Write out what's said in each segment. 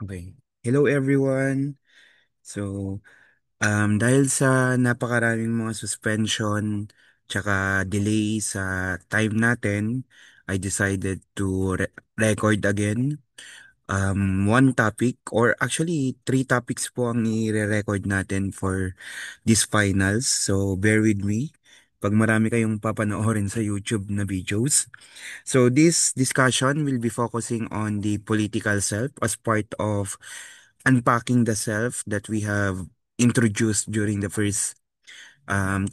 Okay. Hello everyone. So, dahil sa napakaraming mga suspension tsaka delay sa time natin, I decided to record again. One topic or actually three topics po ang i-record natin for this finals. So, bear with me pag marami kayong papanoorin sa YouTube na videos. So this discussion will be focusing on the political self as part of unpacking the self that we have introduced during the first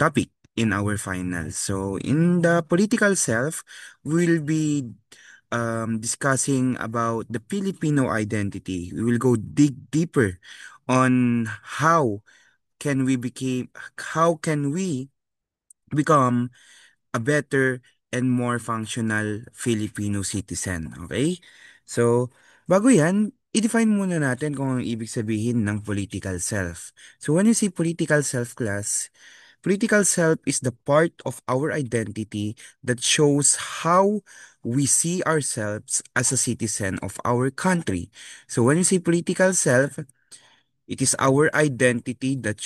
topic in our finals. So in the political self, we'll be discussing about the Filipino identity. We will go dig deeper on how can we become a better and more functional Filipino citizen. Okay? So, bago yan, i-define muna natin kung ang ibig sabihin ng political self. So, when you say political self class, political self is the part of our identity that shows how we see ourselves as a citizen of our country. So, when you say political self, it is our identity that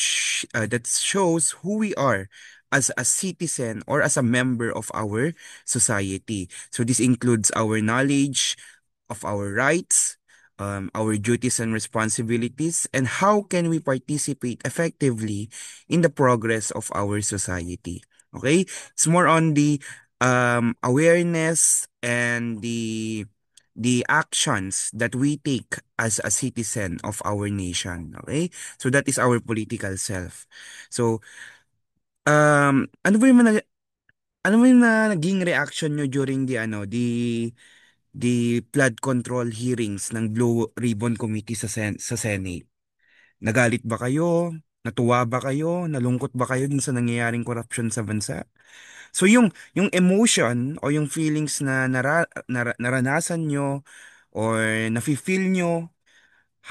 shows who we are as a citizen or as a member of our society. So this includes our knowledge of our rights, our duties and responsibilities, and how can we participate effectively in the progress of our society. Okay? It's more on the awareness and the actions that we take as a citizen of our nation. Okay? So that is our political self. So, ano ba yung ano ba yung naging reaction nyo during the flood control hearings ng Blue Ribbon Committee sa Senate? Nagalit ba kayo? Natuwa ba kayo? Nalungkot ba kayo dun sa nangyayaring corruption sa bansa? So yung emotion o yung feelings na naranasan nyo or nafi-feel nyo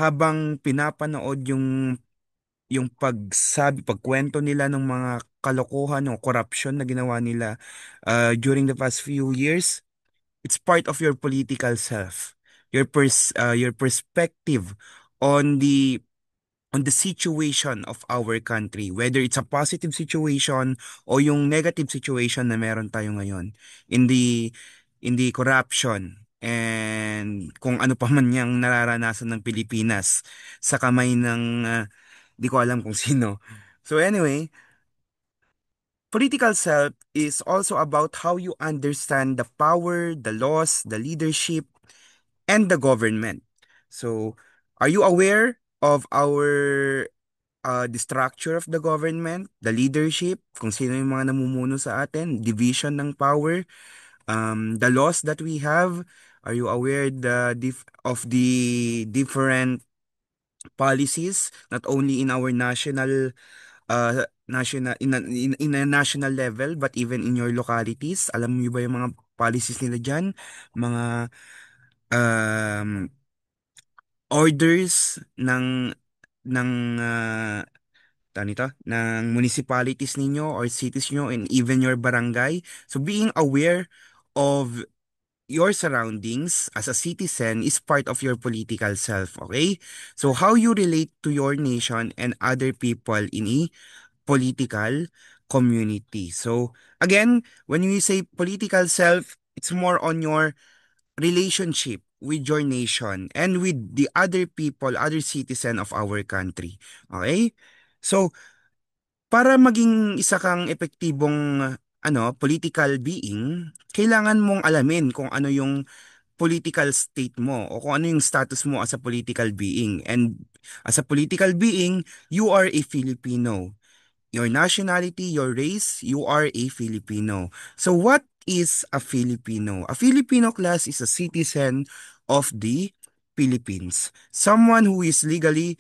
habang pinapanood yung pagkwento nila ng mga kalokohan o corruption na ginawa nila during the past few years, it's part of your political self. Your perspective on the situation of our country, whether it's a positive situation o yung negative situation na meron tayo ngayon in the corruption and kung ano pa man yang nararanasan ng Pilipinas sa kamay ng di ko alam kung sino. So anyway, political self is also about how you understand the power, the laws, the leadership, and the government. So, are you aware of the structure of the government, the leadership, kung sino yung mga namumuno sa atin, division ng power, the laws that we have? Are you aware of the different policies, not only in our in a national level, but even in your localities? Alam niyo ba yung mga policies nila dyan? Mga um, orders ng ng municipalities ninyo or cities nyo and even your barangay. So being aware of your surroundings as a citizen is part of your political self, okay? So how you relate to your nation and other people in a political community. So again, when we say political self, it's more on your relationship with your nation and with the other people, other citizen of our country. Okay? So, para maging isa kang epektibong political being, kailangan mong alamin kung ano yung political state mo o kung ano yung status mo as a political being. And as a political being, you are a Filipino. Your nationality, your race, you are a Filipino. So what is a Filipino? A Filipino class is a citizen of the Philippines. Someone who is legally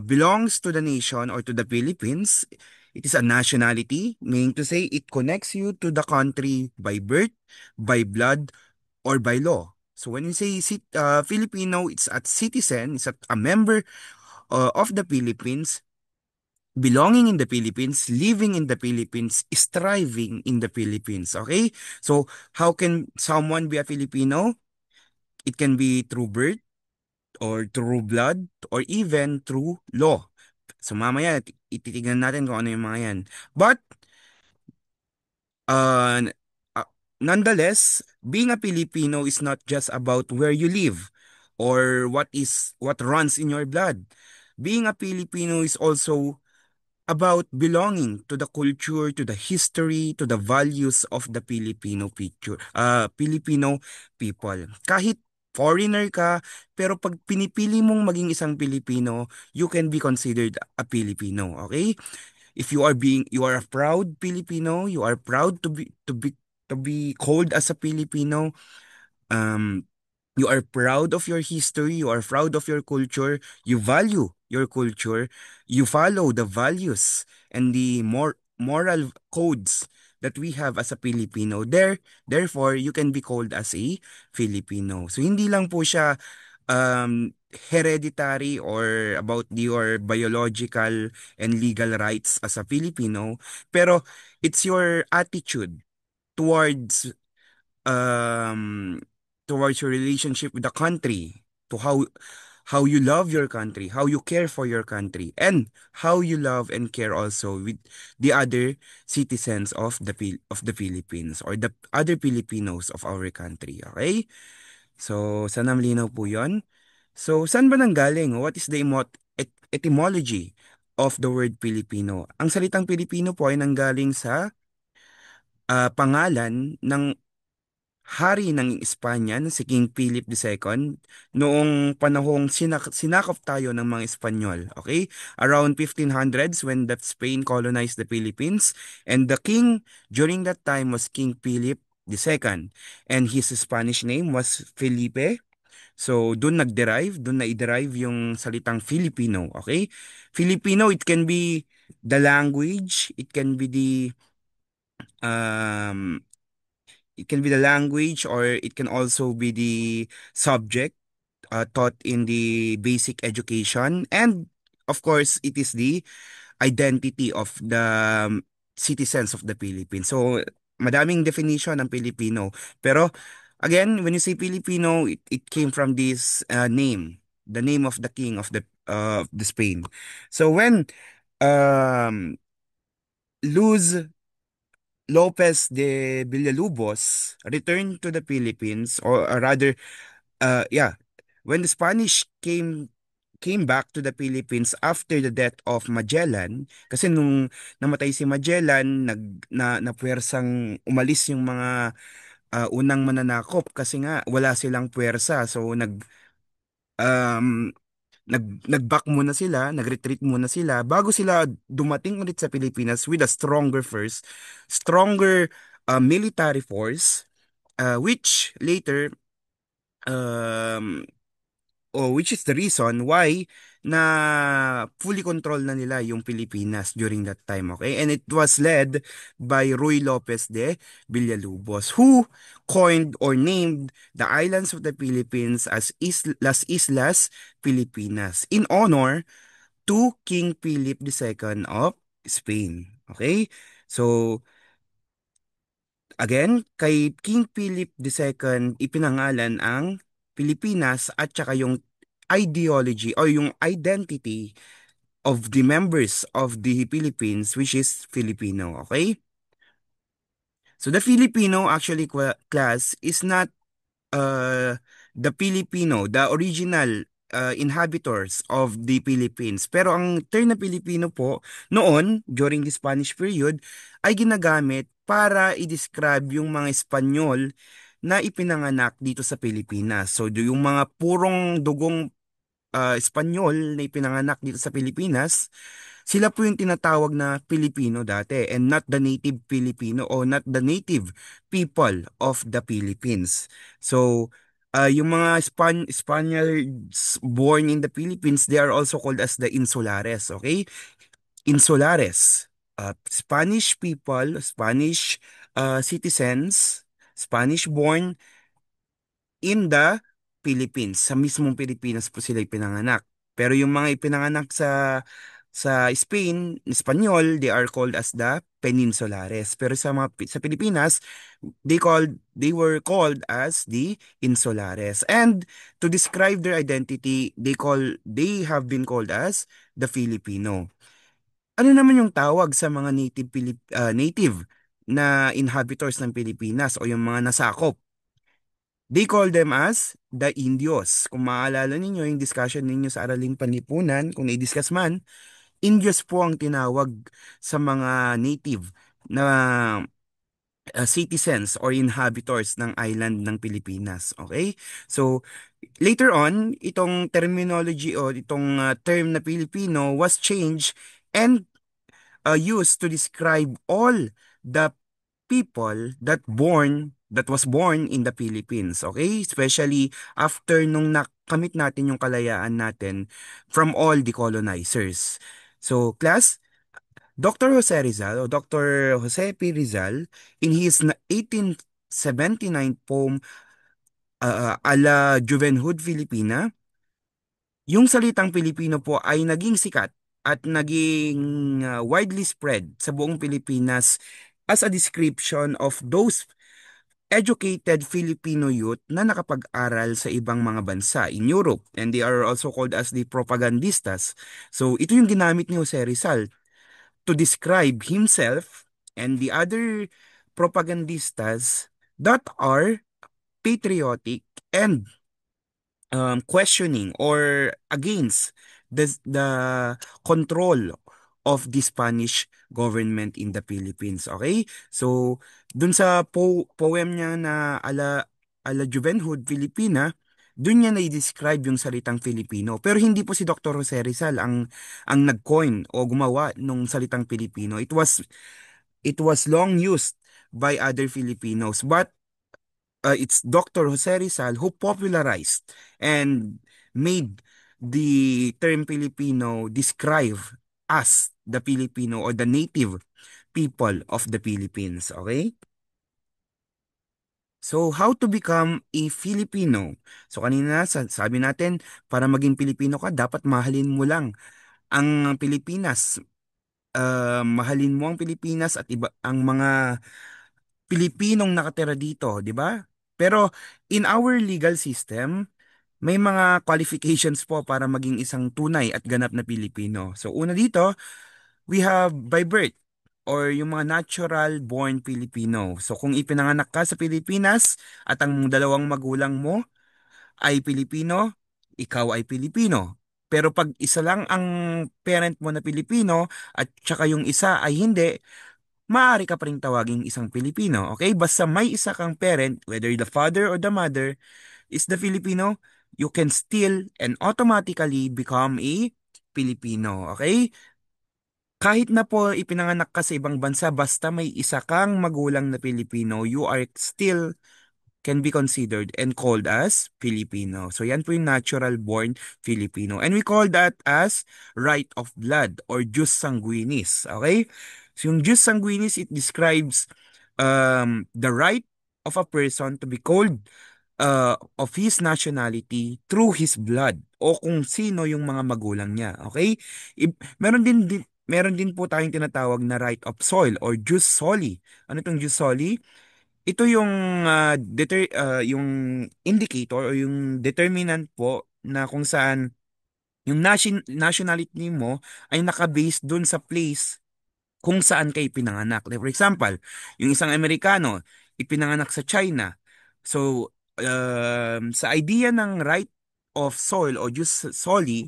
belongs to the nation or to the Philippines. It is a nationality, meaning to say it connects you to the country by birth, by blood, or by law. So when you say Filipino, it's a citizen, it's a member of the Philippines, belonging in the Philippines, living in the Philippines, striving in the Philippines. Okay? So, how can someone be a Filipino? It can be through birth, or through blood or even through law. So mamaya ititignan natin kung ano yung mga yan. But uh, n- uh, nonetheless, being a Filipino is not just about where you live or what runs in your blood. Being a Filipino is also about belonging to the culture, to the history, to the values of the Filipino people. Kahit foreigner ka, pero pag pinipili mong maging isang Pilipino, you can be considered a Filipino, okay? If you are a proud Filipino, you are proud to be called as a Filipino. Um, you are proud of your history, you are proud of your culture, you value your culture, you follow the values and the moral codes that we have as a Filipino. Therefore, you can be called as a Filipino. So, hindi lang po siya hereditary or about your biological and legal rights as a Filipino, pero it's your attitude towards um towards your relationship with the country, to how you love your country, how you care for your country, and how you love and care also with the other citizens of of the Philippines or the other Filipinos of our country. Okay? So, sana malinaw po 'yon. So, saan ba nanggaling? What is the etymology of the word Filipino? Ang salitang Pilipino po ay nanggaling sa pangalan ng hari ng Espanya na si King Philip II noong panahong sinakop tayo ng mga Espanyol. Okay? Around 1500s when that Spain colonized the Philippines, and the king during that time was King Philip II, and his Spanish name was Felipe. So doon na-derive yung salitang Filipino. Okay? Filipino, the language, um it can be the language, or it can also be the subject taught in the basic education. And of course, it is the identity of the citizens of the Philippines. So, madaming definition ng Filipino. Pero, again, when you say Filipino, it came from this name, the name of the king of the Spain. So, when um, Luz Lopez de Villalobos returned to the Philippines, or rather, yeah, when the Spanish came back to the Philippines after the death of Magellan, kasi nung namatay si Magellan, napuwersang umalis yung mga unang mananakop kasi nga wala silang puwersa. So um, nag-back muna sila, nag-retreat muna sila bago sila dumating ulit sa Pilipinas with a stronger military force, which later um, which is the reason why na fully control na nila yung Pilipinas during that time, okay? And it was led by Ruy Lopez de Villalobos, who coined or named the islands of the Philippines as Las Islas Filipinas in honor to King Philip II of Spain. Okay? So, again, kay King Philip II ipinangalan ang Pilipinas at saka yung ideology o yung identity of the members of the Philippines, which is Filipino. Okay? So the Filipino actually class is not the Filipino, the original inhabitants of the Philippines. Pero ang term na Filipino po, noon, during the Spanish period, ay ginagamit para i-describe yung mga Espanyol na ipinanganak dito sa Pilipinas. So, yung mga purong dugong Espanyol na ipinanganak dito sa Pilipinas, sila po yung tinatawag na Pilipino dati, and not the native Filipino o not the native people of the Philippines. So, yung mga Spaniards born in the Philippines, they are also called as the Insulares, okay? Insulares, Spanish people, Spanish citizens, Spanish born in the Philippines. Sa mismong Pilipinas po sila ipinanganak. Pero yung mga ipinanganak Sa Spain, Espanyol, they are called as the Peninsulares. Pero sa Pilipinas, they were called as the Insulares. And to describe their identity, they have been called as the Filipino. Ano naman yung tawag sa mga native na inhabitants ng Pilipinas o yung mga nasakop? They call them as the Indios. Kung maalala ninyo yung discussion ninyo sa Araling Panlipunan, kung na-discuss man, Indios po ang tinawag sa mga native na citizens or inhabitants ng island ng Pilipinas. Okay? So, later on, itong terminology o itong term na Pilipino was changed and used to describe all the people that was born in the Philippines, okay? Especially after nung nakamit natin yung kalayaan natin from all the colonizers. So, class, Dr. Jose Rizal o Dr. Jose P. Rizal in his 1879 poem Ala Juventud Filipina, yung salitang Pilipino po ay naging sikat at naging widely spread sa buong Pilipinas as a description of those educated Filipino youth na nakapag-aral sa ibang mga bansa in Europe, and they are also called as the propagandistas. So ito yung ginamit ni Jose Rizal to describe himself and the other propagandistas that are patriotic and questioning or against the control of the Spanish government in the Philippines. Okay? So, dun sa poem niya na Ala Juventud Filipina, dun niya na-describe yung salitang Filipino. Pero hindi po si Dr. Jose Rizal ang nag-coin o gumawa nung salitang Filipino. It was long used by other Filipinos, but it's Dr. Jose Rizal who popularized and made the term Filipino describe us, the Filipino or the native people of the Philippines. Okay? So, how to become a Filipino? So, kanina sabi natin, para maging Pilipino ka, dapat mahalin mo lang ang Pilipinas. Mahalin mo ang Pilipinas at iba ang mga Pilipinong nakatira dito, di ba? Pero in our legal system, may mga qualifications po para maging isang tunay at ganap na Pilipino. So una dito, we have by birth or yung mga natural born Filipino. So kung ipinanganak ka sa Pilipinas at ang dalawang magulang mo ay Pilipino, ikaw ay Pilipino. Pero pag isa lang ang parent mo na Pilipino at tsaka yung isa ay hindi, maaari ka pa rin tawaging isang Pilipino. Okay? Basta may isa kang parent, whether the father or the mother is the Filipino, you can still and automatically become a Filipino. Okay? Kahit na po ipinanganak ka sa ibang bansa, basta may isa kang magulang na Pilipino, you are still can be considered and called as Filipino. So yan po yung natural born Filipino. And we call that as right of blood or jus sanguinis. Okay? So yung jus sanguinis, it describes the right of a person to be called of his nationality through his blood o kung sino yung mga magulang niya. Okay? Meron din po tayong tinatawag na right of soil or jus soli. Ano itong jus soli? Ito yung yung indicator o yung determinant po na kung saan yung nationality mo ay nakabase dun sa place kung saan kayo pinanganak. Like for example, yung isang Amerikano ipinanganak sa China. So, sa idea ng right of soil o jus soli,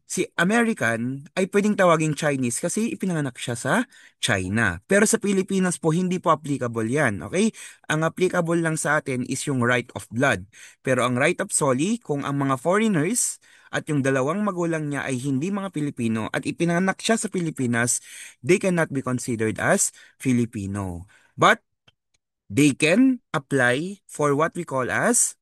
si American ay pwedeng tawaging Chinese kasi ipinanganak siya sa China. Pero sa Pilipinas po, hindi po applicable yan. Okay? Ang applicable lang sa atin is yung right of blood. Pero ang right of soli, kung ang mga foreigners at yung dalawang magulang niya ay hindi mga Pilipino at ipinanganak siya sa Pilipinas, they cannot be considered as Filipino. But they can apply for what we call as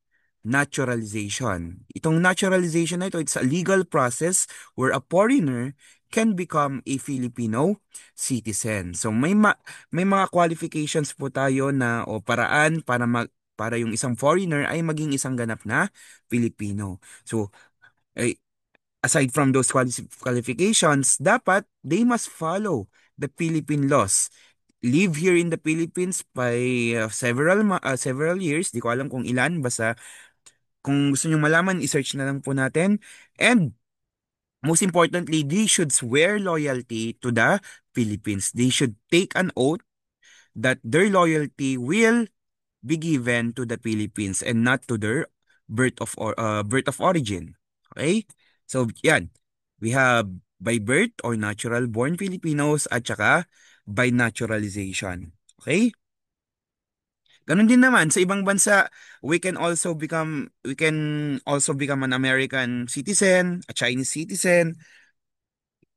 naturalization. Itong naturalization na ito, it's a legal process where a foreigner can become a Filipino citizen. So may mga qualifications po tayo na o paraan para yung isang foreigner ay maging isang ganap na Pilipino. So, ay, aside from those qualifications, dapat they must follow the Philippine laws. Live here in the Philippines by several years, di ko alam kung ilan, basta kung gusto nyo malaman, i-search na lang po natin. And most importantly, they should swear loyalty to the Philippines. They should take an oath that their loyalty will be given to the Philippines and not to their birth of origin. Okay? So, yan. We have by birth or natural born Filipinos at saka by naturalization. Okay? Ganun din naman sa ibang bansa, we can also become an American citizen, a Chinese citizen,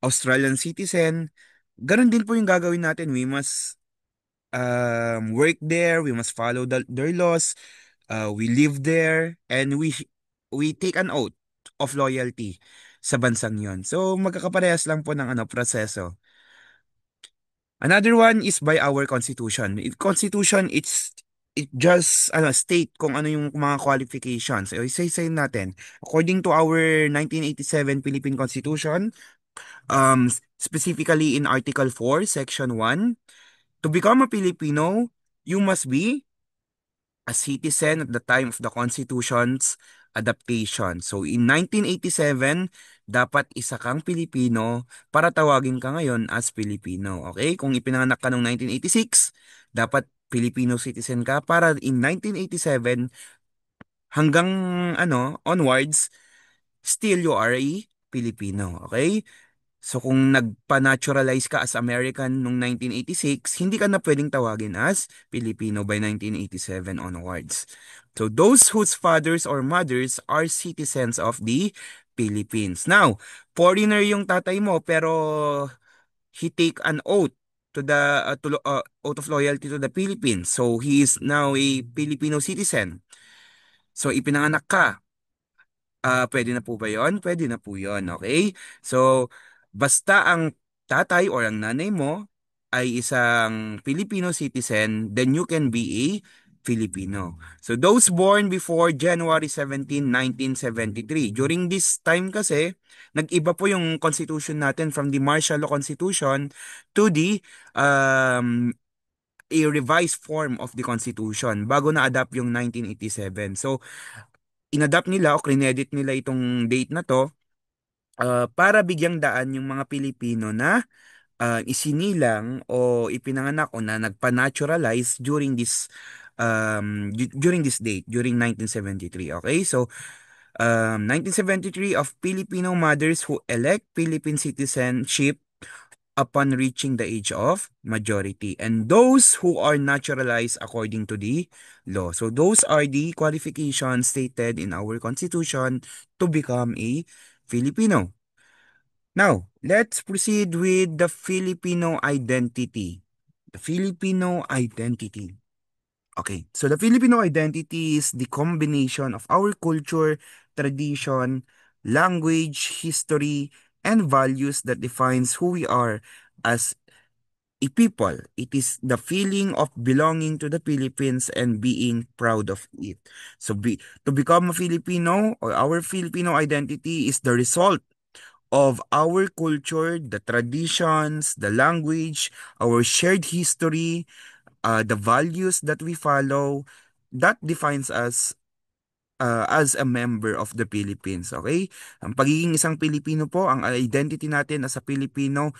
Australian citizen. Ganun din po yung gagawin natin. We must work there, we must follow their laws, we live there, and we take an oath of loyalty sa bansang yon. So, magkakaparehas lang po ng proseso. Another one is by our constitution. Constitution, it just state kung ano yung mga qualifications. So, isa-isayin natin. According to our 1987 Philippine Constitution, specifically in Article 4, Section 1, to become a Filipino, you must be a citizen at the time of the Constitution's adaptation. So in 1987, dapat isa kang Pilipino para tawagin ka ngayon as Pilipino. Okay? Kung ipinanganak ka noong 1986, dapat Filipino citizen ka para in 1987 hanggang onwards, still you are a Filipino. Okay? So kung nagpa-naturalize ka as American noong 1986, hindi ka na pwedeng tawagin as Filipino by 1987 onwards. So those whose fathers or mothers are citizens of the Philippines. Now, foreigner yung tatay mo pero he take an oath to the oath of loyalty to the Philippines. So he is now a Filipino citizen. So ipinanganak ka. Pwede na po ba yon? Pwede na po yon, okay? So, basta ang tatay or ang nanay mo ay isang Filipino citizen, then you can be a Filipino. So, those born before January 17, 1973. During this time kasi, nag-iba po yung constitution natin from the martial law constitution to the a revised form of the constitution bago na-adapt yung 1987. So, inadapt nila o credit nila itong date na to para bigyang daan yung mga Pilipino na isinilang o ipinanganak o na nagpa-naturalize during this date, during 1973. Okay? So, 1973 of Filipino mothers who elect Philippine citizenship upon reaching the age of majority, and those who are naturalized according to the law. So those are the qualifications stated in our constitution to become a Filipino. Now, let's proceed with the Filipino identity. The Filipino identity. Okay, so the Filipino identity is the combination of our culture, tradition, language, history, and values that defines who we are as a people. It is the feeling of belonging to the Philippines and being proud of it. So to become a Filipino or our Filipino identity is the result of our culture, the traditions, the language, our shared history, the values that we follow. That defines us as a member of the Philippines. Okay? Ang pagiging isang Pilipino po, ang identity natin as a Pilipino,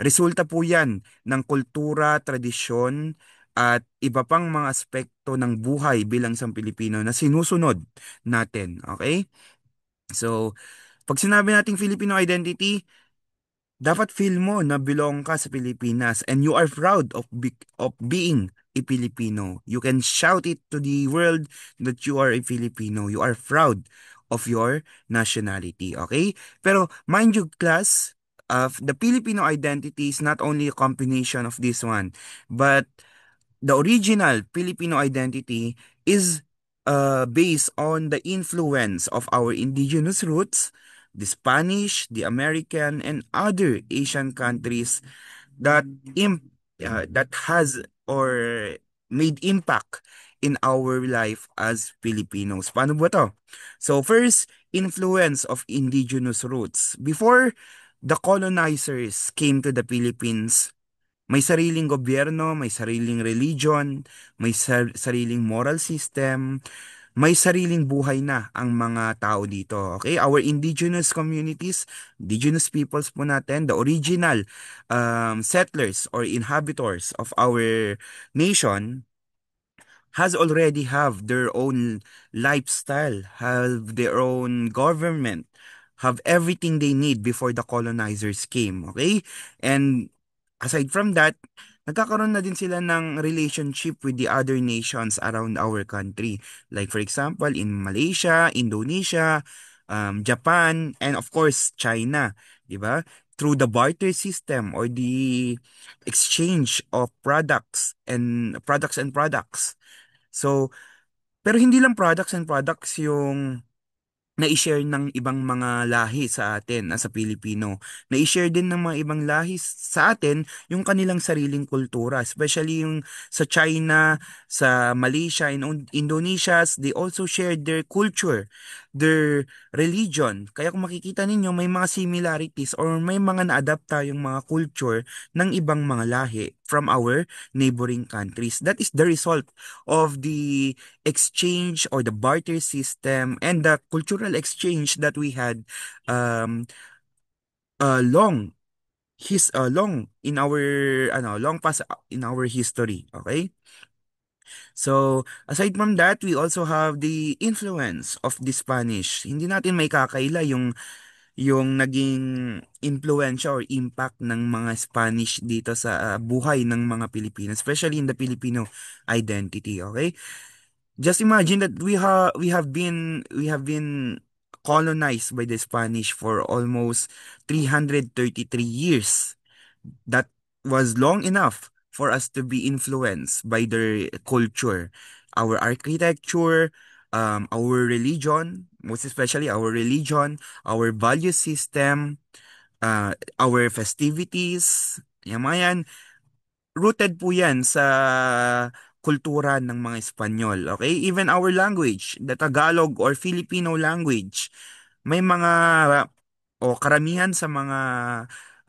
resulta po yan ng kultura, tradisyon, at iba pang mga aspekto ng buhay bilang isang Pilipino na sinusunod natin. Okay? So, pag sinabi nating Filipino identity, dapat feel mo na belong ka sa Pilipinas and you are proud of being a Filipino. You can shout it to the world that you are a Filipino. You are proud of your nationality, okay? Pero mind you, class, the Filipino identity is not only a combination of this one, but the original Filipino identity is based on the influence of our indigenous roots, the Spanish, the American, and other Asian countries that that has or made impact in our life as Filipinos. Paano ba to? So first, influence of indigenous roots. Before the colonizers came to the Philippines, may sariling gobyerno, may sariling religion, may sariling moral system, may sariling buhay na ang mga tao dito. Okay? Our indigenous communities, indigenous peoples po natin, the original settlers or inhabitants of our nation has already have their own lifestyle, have their own government, have everything they need before the colonizers came, okay? And aside from that, nagkakaroon na din sila ng relationship with the other nations around our country. Like for example, in Malaysia, Indonesia, Japan, and of course, China, di ba? Through the barter system or the exchange of products. So, pero hindi lang products and products yung na-share ng ibang mga lahi sa atin as a Pilipino. Na-share din ng mga ibang lahi sa atin yung kanilang sariling kultura, especially yung sa China, sa Malaysia, and Indonesia, they also share their culture, their religion. Kaya kung makikita ninyo, may mga similarities or may mga na-adapt tayong mga culture ng ibang mga lahi from our neighboring countries. That is the result of the exchange or the barter system and the cultural exchange that we had um long long in our long past in our history, okay. So aside from that, we also have the influence of the Spanish. Hindi natin may kakaila yung naging impluensya or impact ng mga Spanish dito sa buhay ng mga Pilipino, especially in the Filipino identity, okay. Just imagine that we have been colonized by the Spanish for almost 333 years. That was long enough for us to be influenced by their culture, our architecture, our religion, most especially our religion, our value system, our festivities. Yan mga yan, rooted po yan sa kultura ng mga Espanyol. Okay? Even our language, the Tagalog or Filipino language, may mga o karamihan sa mga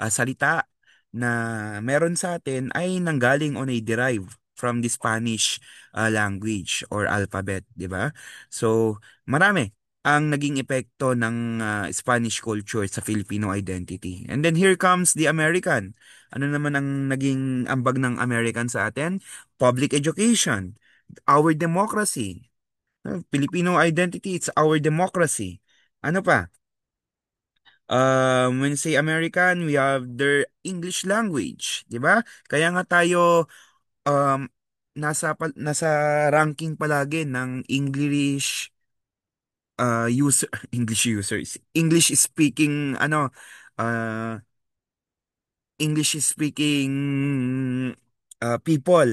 salita na meron sa atin ay nanggaling o na-derive from the Spanish language or alphabet, di ba? So, marami ang naging epekto ng Spanish culture sa Filipino identity. And then here comes the American. Ano naman ang naging ambag ng American sa atin? Public education, our democracy. Filipino identity, it's our democracy. Ano pa? When you say American, we have their English language, 'di ba? Kaya nga tayo um nasa ranking palagi ng user English users. Uh English speaking people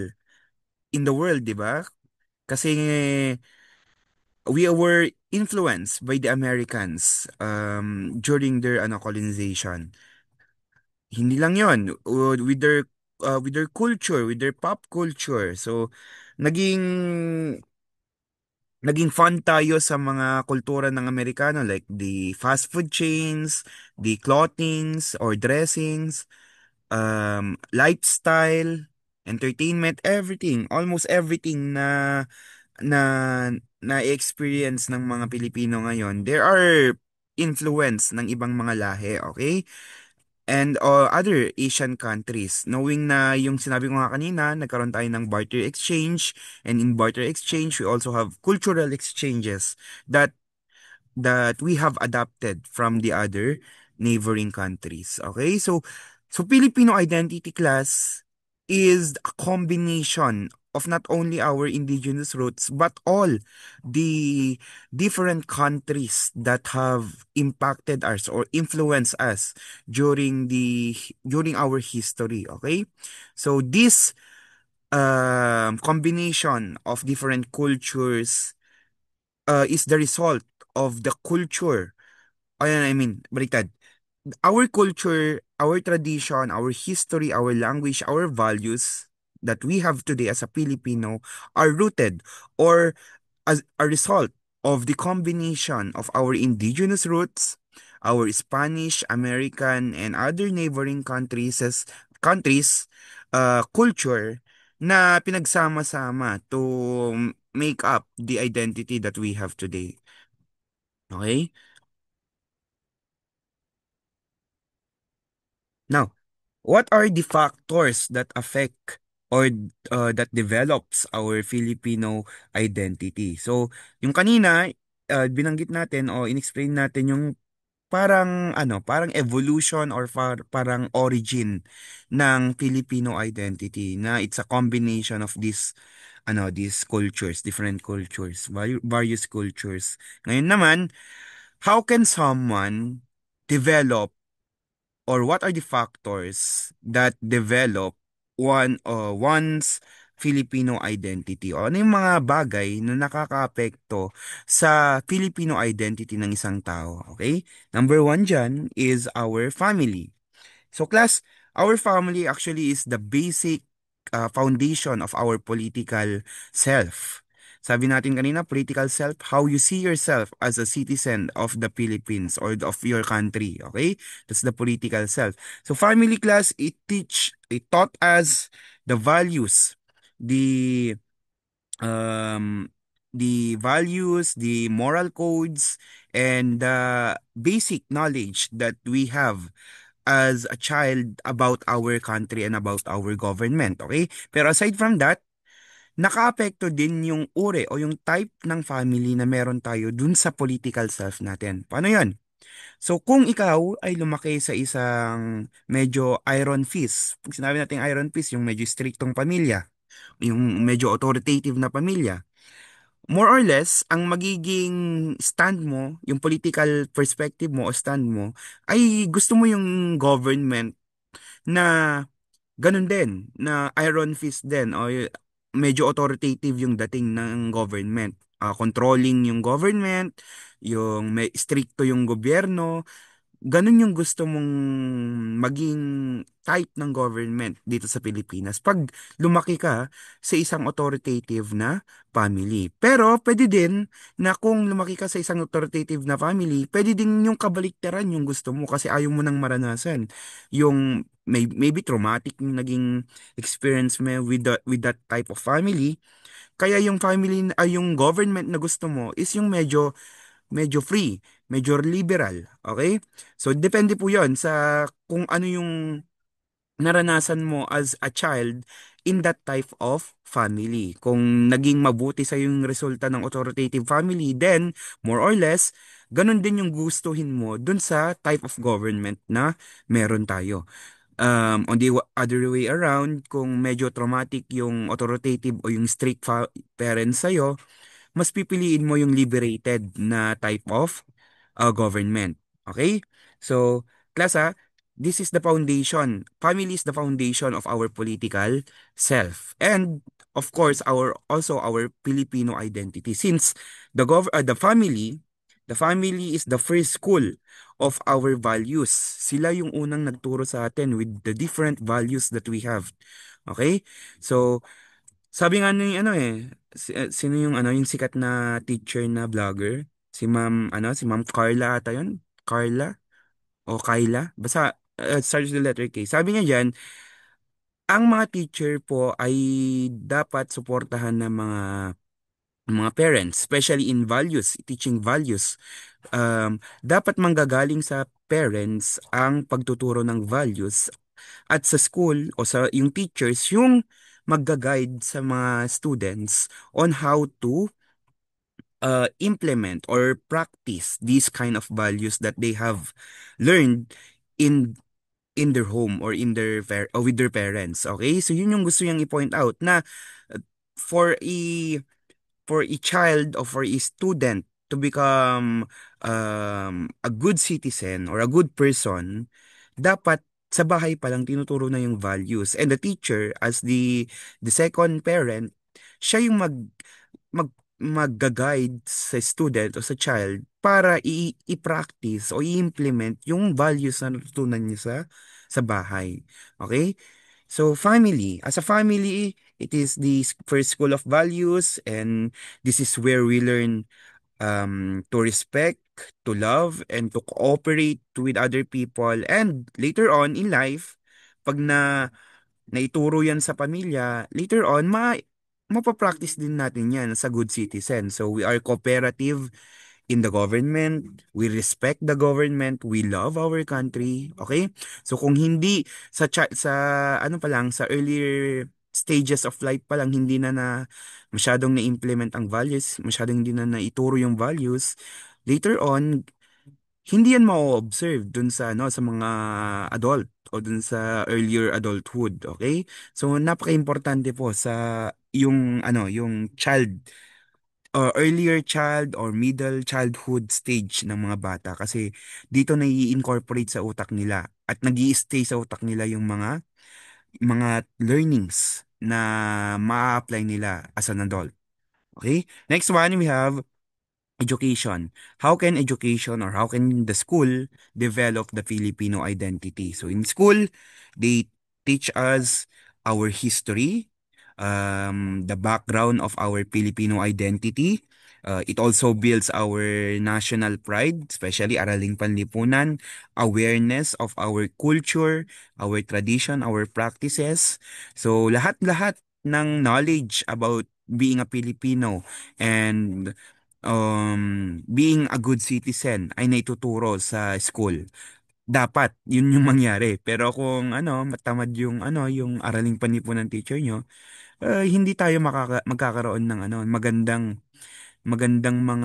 in the world, 'di ba? Kasi we were influenced by the Americans during their colonization. Hindi lang 'yon, with their culture, with their pop culture. So naging naging fan tayo sa mga kultura ng Amerikano, like the fast food chains, the clothings or dressings, lifestyle, entertainment, everything, almost everything na na-experience ng mga Pilipino ngayon, there are influence ng ibang mga lahi, okay? And other Asian countries. Knowing na yung sinabi ko nga kanina, nagkaroon tayo ng barter exchange, and in barter exchange, we also have cultural exchanges that that we have adapted from the other neighboring countries. Okay? So Filipino identity class is a combination of not only our indigenous roots but all the different countries that have impacted us or influenced us during our history. Okay? So this combination of different cultures is the result of the culture. I mean, baliktad. Our culture, our tradition, our history, our language, our values that we have today as a Filipino are rooted or as a result of the combination of our indigenous roots, our Spanish, American, and other neighboring countries culture na pinagsama-sama to make up the identity that we have today. Okay? Now, what are the factors that affect or that develops our Filipino identity? So, yung kanina, binanggit natin o inexplain natin yung parang evolution or parang origin ng Filipino identity na it's a combination of these cultures, different cultures, various cultures. Ngayon naman, how can someone develop or what are the factors that develop one's Filipino identity o ano yung mga bagay na nakakaapekto sa Filipino identity ng isang tao, okay? Number one dyan is our family. So class, our family actually is the basic foundation of our political self. Sabi natin kanina, political self, how you see yourself as a citizen of the Philippines or of your country, okay? That's the political self. So family class, it taught us the values, the um the moral codes, and the basic knowledge that we have as a child about our country and about our government, okay? Pero aside from that, nakaapekto din yung uri o yung type ng family na meron tayo dun sa political self natin. Paano yan? So, kung ikaw ay lumaki sa isang medyo iron fist, pag sinabi natin iron fist, yung medyo strictong pamilya, yung medyo authoritative na pamilya, more or less, ang magiging stand mo, yung political perspective mo o stand mo, ay gusto mo yung government na ganun din, na iron fist din, o medyo authoritative yung dating ng government. Controlling yung government, yung may stricto yung gobyerno, ganun yung gusto mong maging type ng government dito sa Pilipinas pag lumaki ka sa isang authoritative na family. Pero pwede din na kung lumaki ka sa isang authoritative na family, pwede din yung kabaliktaran yung gusto mo kasi ayaw mo nang maranasan. Yung maybe traumatic yung naging experience mo with that type of family. Kaya yung family ay yung government na gusto mo is yung medyo free, medyo liberal, okay? So depende po 'yon sa kung ano yung naranasan mo as a child in that type of family. Kung naging mabuti sa yung resulta ng authoritative family, then more or less ganun din yung gustuhin mo dun sa type of government na meron tayo. On the other way around, kung medyo traumatic yung authoritative o yung strict parents sa'yo, mas pipiliin mo yung liberated na type of government. Okay? So, class this is the foundation. Family is the foundation of our political self. And of course, our Filipino identity. Since the family is the first school of our values. Sila yung unang nagturo sa atin with the different values that we have. Okay? So, sabi nga ni sino yung yung sikat na teacher na vlogger? Si Ma'am Carla ata yun? Carla o Kyla? Basta starts with the letter K. Sabi niya diyan, ang mga teacher po ay dapat suportahan ng mga parents, especially in values, teaching values. Dapat manggagaling sa parents ang pagtuturo ng values at sa school o sa yung teachers yung magga-guide sa mga students on how to implement or practice these kind of values that they have learned in in their home or or with their parents. Okay? So yun yung gusto niyang i-point out na uh, for a for a child or for a student to become a good citizen or a good person, dapat sa bahay pa lang tinuturo na yung values. And the teacher, as the second parent, siya yung magga-guide sa student o sa child para i-practice o i-implement yung values na natutunan niya sa bahay. Okay? So family, as a family, it is the first school of values, and this is where we learn to respect, to love, and to cooperate with other people. And later on in life, pag naituro yan sa pamilya, later on, mapapractice din natin yan sa good citizen. So we are cooperative in the government, we respect the government, we love our country, okay? So kung hindi sa ano pa lang, sa earlier stages of life pa lang, hindi na masyadong na-implement ang values, masyadong hindi na naituro yung values, later on, hindi yan ma-observe dun sa ano sa mga adult o dun sa earlier adulthood, okay? So napaka-importante po sa yung child, earlier child or middle childhood stage ng mga bata, kasi dito na i-incorporate sa utak nila at nag stay sa utak nila yung mga learnings na ma-apply nila as an adult. Okay? Next one, we have education. How can education or how can the school develop the Filipino identity? So in school, they teach us our history, the background of our Filipino identity. It also builds our national pride, especially Araling Panlipunan, awareness of our culture, our tradition, our practices. So lahat-lahat ng knowledge about being a Filipino and being a good citizen ay naituturo sa school. Dapat yun yung mangyari. Pero kung matamad yung araling panlipunan teacher nyo, hindi tayo magkakaroon ng magandang mga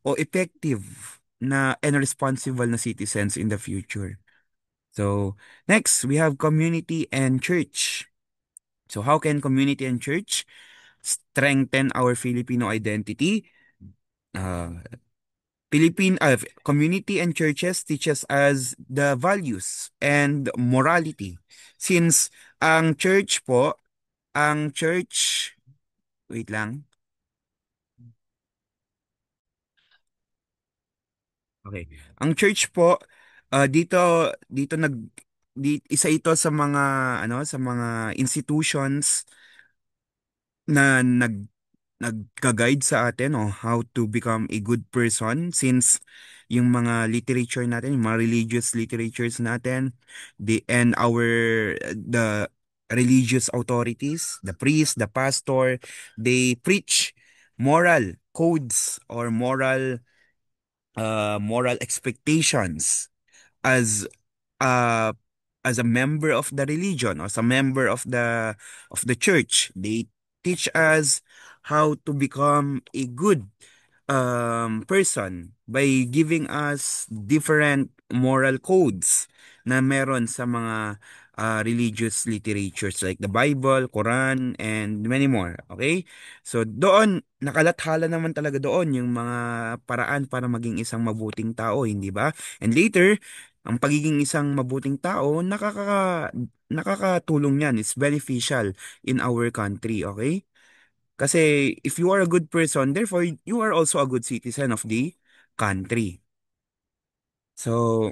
o effective na and responsible na citizens in the future. So, next, we have community and church. So, how can community and church strengthen our Filipino identity? Uh, Community and churches teaches us the values and morality. Since ang church, wait lang. Okay. Ang church po, dito isa ito sa mga sa mga institutions na nagka-guide sa atin on how to become a good person, since yung mga literature natin, yung mga religious literatures natin, the religious authorities, the priest, the pastor, they preach moral codes or moral expectations as uh as a member of the religion or as a member of the church. They teach us how to become a good person by giving us different moral codes na meron sa mga religious literatures like the Bible, Quran, and many more. Okay? So doon, nakalathala naman talaga doon yung mga paraan para maging isang mabuting tao, hindi ba? And later, ang pagiging isang mabuting tao, nakakatulong yan. It's beneficial in our country, okay? Kasi if you are a good person, therefore you are also a good citizen of the country. So,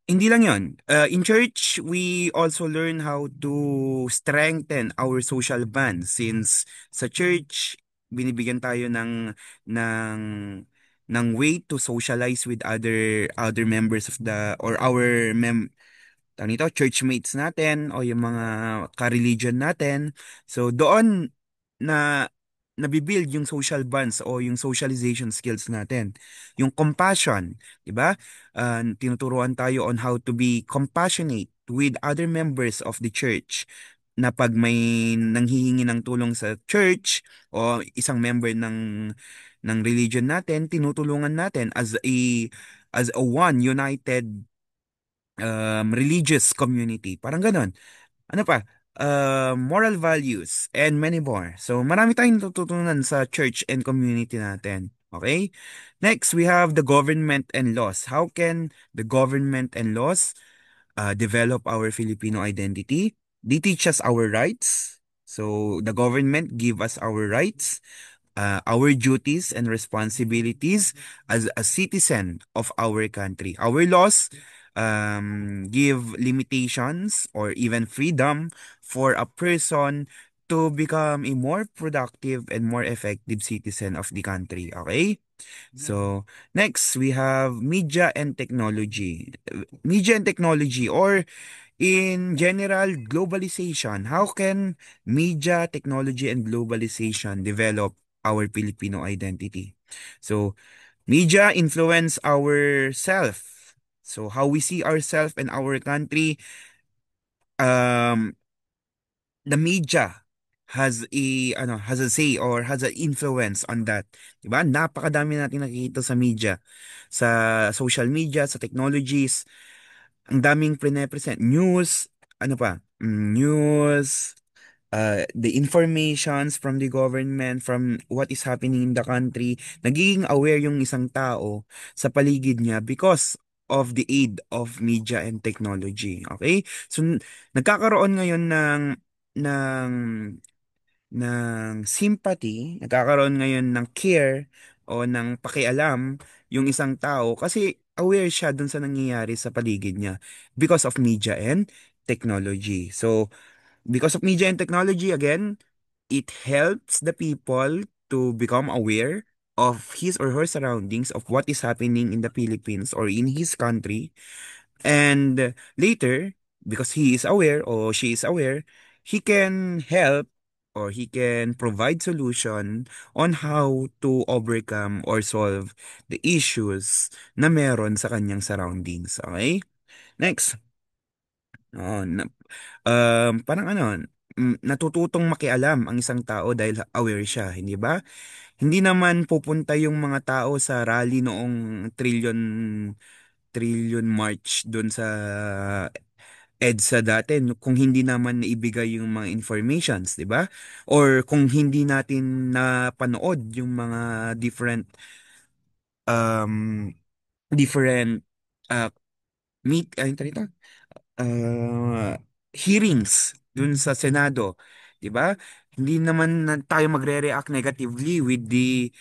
hindi lang yon. In church, we also learn how to strengthen our social bond, since sa church, binibigyan tayo ng way to socialize with other members of the or our tawag nito, churchmates natin o yung mga ka-religion natin. So doon na nabibuild yung social bonds o yung socialization skills natin. Yung compassion, 'di ba? Tinuturuan tayo on how to be compassionate with other members of the church, na pag may nanghihingi ng tulong sa church o isang member ng religion natin, tinutulungan natin as a one united religious community. Parang ganon. Ano pa? Moral values and many more. So, marami tayong natutunan sa church and community natin. Okay? Next, we have the government and laws. How can the government and laws develop our Filipino identity? They teach us our rights. So, the government give us our rights, our duties and responsibilities as a citizen of our country. Our laws give limitations or even freedom for a person to become a more productive and more effective citizen of the country. Okay? So, next, we have media and technology. Media and technology, or in general, globalization. How can media, technology, and globalization develop our Filipino identity? So, media influence our self. So, how we see ourselves and our country, um, the media has a say or has an influence on that. 'Di ba? Napakadami nating nakikita sa media, sa social media, sa technologies. Ang daming present news, ano pa? News, the informations from the government, from what is happening in the country. Nagiging aware yung isang tao sa paligid niya because of the aid of media and technology. Okay? So, nagkakaroon ngayon ng sympathy, nagkakaroon ngayon ng care o ng pakialam yung isang tao kasi aware siya dun sa nangyayari sa paligid niya because of media and technology. So, because of media and technology, again, it helps the people to become aware of his or her surroundings, of what is happening in the Philippines or in his country. And later, because he is aware or she is aware, he can help or he can provide solution on how to overcome or solve the issues na meron sa kanyang surroundings. Okay? Next. Oh, parang natututong makialam ang isang tao dahil aware siya, hindi ba? Hindi naman pupunta yung mga tao sa rally noong trillion march doon sa EDSA dati kung hindi naman naibigay yung mga informations, 'di ba? Or kung hindi natin napanood yung mga um different uh meet ay ito hearings dun sa Senado, 'di ba? Hindi naman tayo magre-react negatively with the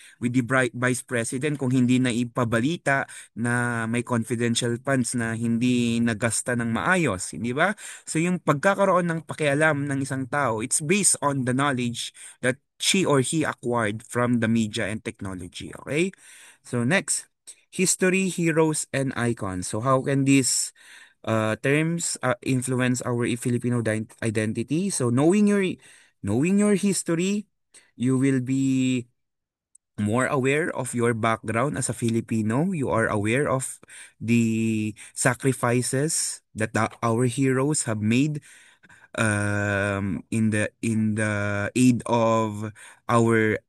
Vice President kung hindi na ipabalita na may confidential funds na hindi nagasta ng maayos, hindi ba? So yung pagkakaroon ng pakialam ng isang tao, it's based on the knowledge that she or he acquired from the media and technology, okay? So next, history, heroes, and icons. So how can this terms influence our Filipino identity. So knowing your history, you will be more aware of your background as a Filipino. You are aware of the sacrifices that our heroes have made in the aid of our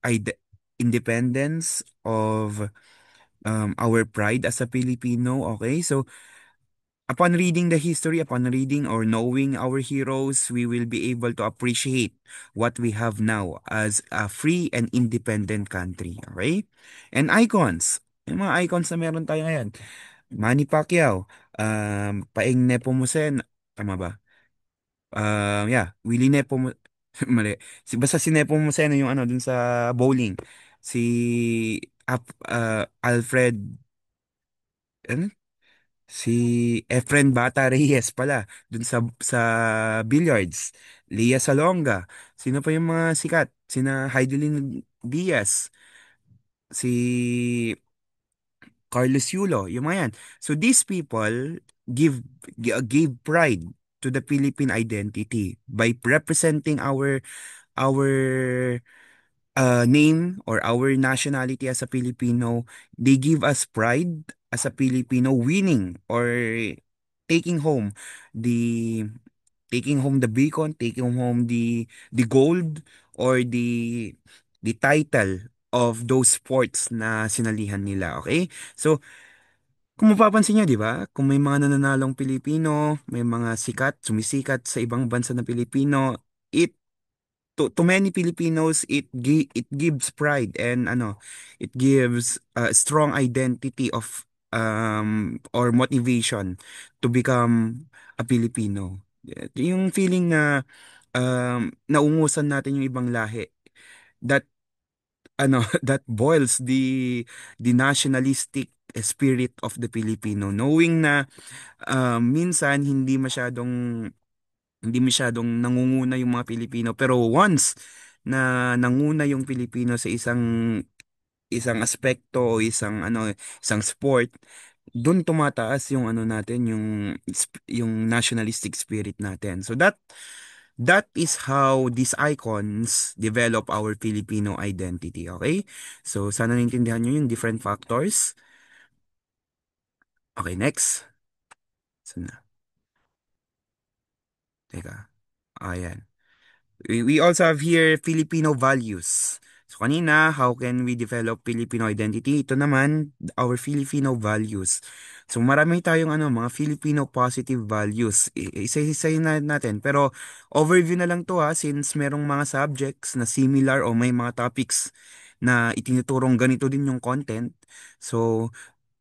independence, of our pride as a Filipino. Okay, so upon reading the history, upon reading or knowing our heroes, we will be able to appreciate what we have now as a free and independent country. Okay? And icons. Yung mga icons na meron tayo ngayon. Manny Pacquiao, Paeng Nepomuceno, tama ba? Yeah, Willie Nepomuceno, mali. Basta si Nepomuceno yung dun sa bowling. Si Alfred, ano? Si Efren Bata Reyes pala dun sa billiards. Lia Salonga. Sino pa yung mga sikat? Sina Heidelin Diaz. Si Carlos Yulo. Yung mga yan. So these people give gave pride to the Philippine identity by representing our name or our nationality as a Filipino. They give us pride as a Filipino, winning or taking home the the beacon, taking home the gold or the title of those sports na sinalihan nila. Okay? So, kung mapapansin nyo, di ba? Kung may mga nananalong Pilipino, may mga sumisikat sa ibang bansa na Pilipino, it to many Filipinos, it gives pride and it gives a strong identity of or motivation to become a Filipino. Yung feeling na naungusan natin yung ibang lahi, that that boils the nationalistic spirit of the Filipino, knowing na minsan hindi masyadong Hindi masyadong nangunguna yung mga Pilipino. Pero once na nanguna yung Pilipino sa isang aspekto o isang sport, doon tumataas yung ano natin, yung nationalistic spirit natin. So that is how these icons develop our Filipino identity, okay? So sana naintindihan nyo yung different factors. Okay, next. Saan na? Teka. Ayan. We also have here Filipino values. So kanina, how can we develop Filipino identity? Ito naman, our Filipino values. So marami tayong mga Filipino positive values. Isa-isayin na natin. Pero overview na lang to ha, since merong mga subjects na similar o may mga topics na itinuturong ganito din yung content. So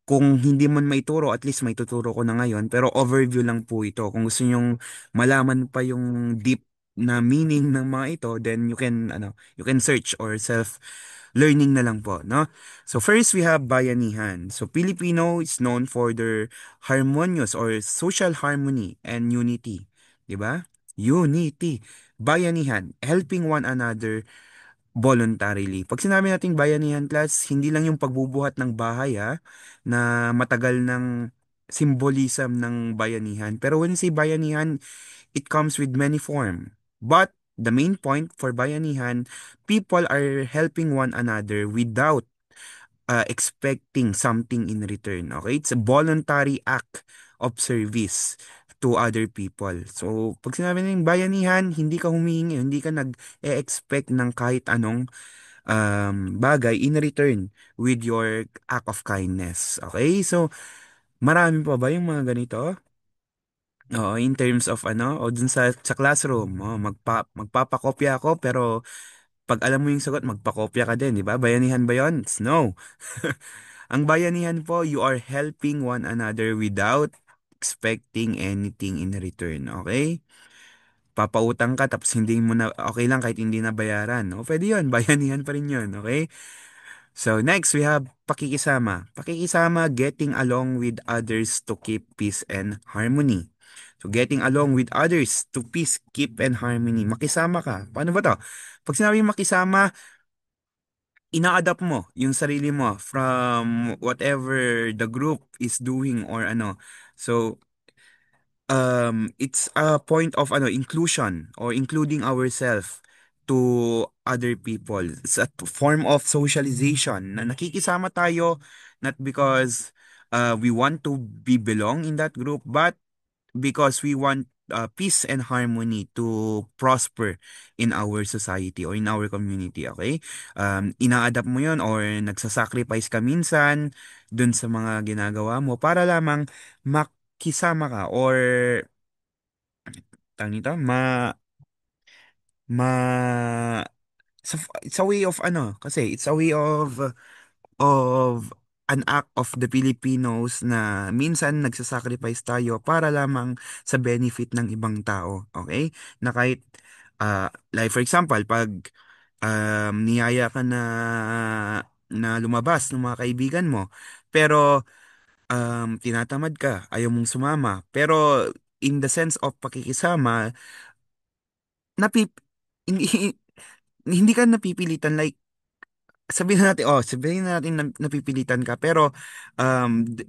kung hindi man maituro, at least may tuturo ko na ngayon. Pero overview lang po ito. Kung gusto nyong malaman pa yung deep na meaning ng mga ito, then you can search or self learning na lang po, no? So first we have bayanihan. So Filipino is known for their harmonious or social harmony and unity, 'di ba? Unity, bayanihan, helping one another voluntarily. Pag sinabi nating bayanihan class, hindi lang yung pagbubuhat ng bahay na matagal ng symbolism ng bayanihan. Pero when you say bayanihan, it comes with many form. But the main point for bayanihan, people are helping one another without expecting something in return. Okay? It's a voluntary act of service to other people. So, pag sinabi ng bayanihan, hindi ka humihingi, hindi ka nag-expect ng kahit anong bagay in return with your act of kindness. Okay? So, marami pa ba yung mga ganito? Oo, in terms of o dun sa classroom, magpapakopya ako pero pag alam mo yung sagot, magpakopya ka din, di ba? Bayanihan ba yun? No. Ang bayanihan po, you are helping one another without expecting anything in return, okay? Papautang ka tapos hindi mo na, okay lang kahit hindi na bayaran. O, pwede yun, bayanihan pa rin yun, okay? So next, we have pakikisama. Pakikisama, getting along with others to keep peace and harmony. So getting along with others to peace, keep and harmony. Makisama ka. Paano ba to? Pag sinabi makisama, ina-adapt mo yung sarili mo from whatever the group is doing or ano. So, it's a point of inclusion or including ourselves to other people. It's a form of socialization na nakikisama tayo not because we want to be belong in that group but because we want peace and harmony to prosper in our society or in our community, okay? Ina-adapt mo yon or nagsasacrifice ka minsan dun sa mga ginagawa mo para lamang makisama ka or tawag nito, ma, it's a way of kasi it's a way of an act of the Filipinos na minsan nagsasacrifice tayo para lamang sa benefit ng ibang tao. Okay? Na kahit, like for example, pag niyaya ka na lumabas ng mga kaibigan mo, pero tinatamad ka, ayaw mong sumama, pero in the sense of pakikisama, napip, hindi, hindi ka napipilitan like sabihin na natin na napipilitan ka pero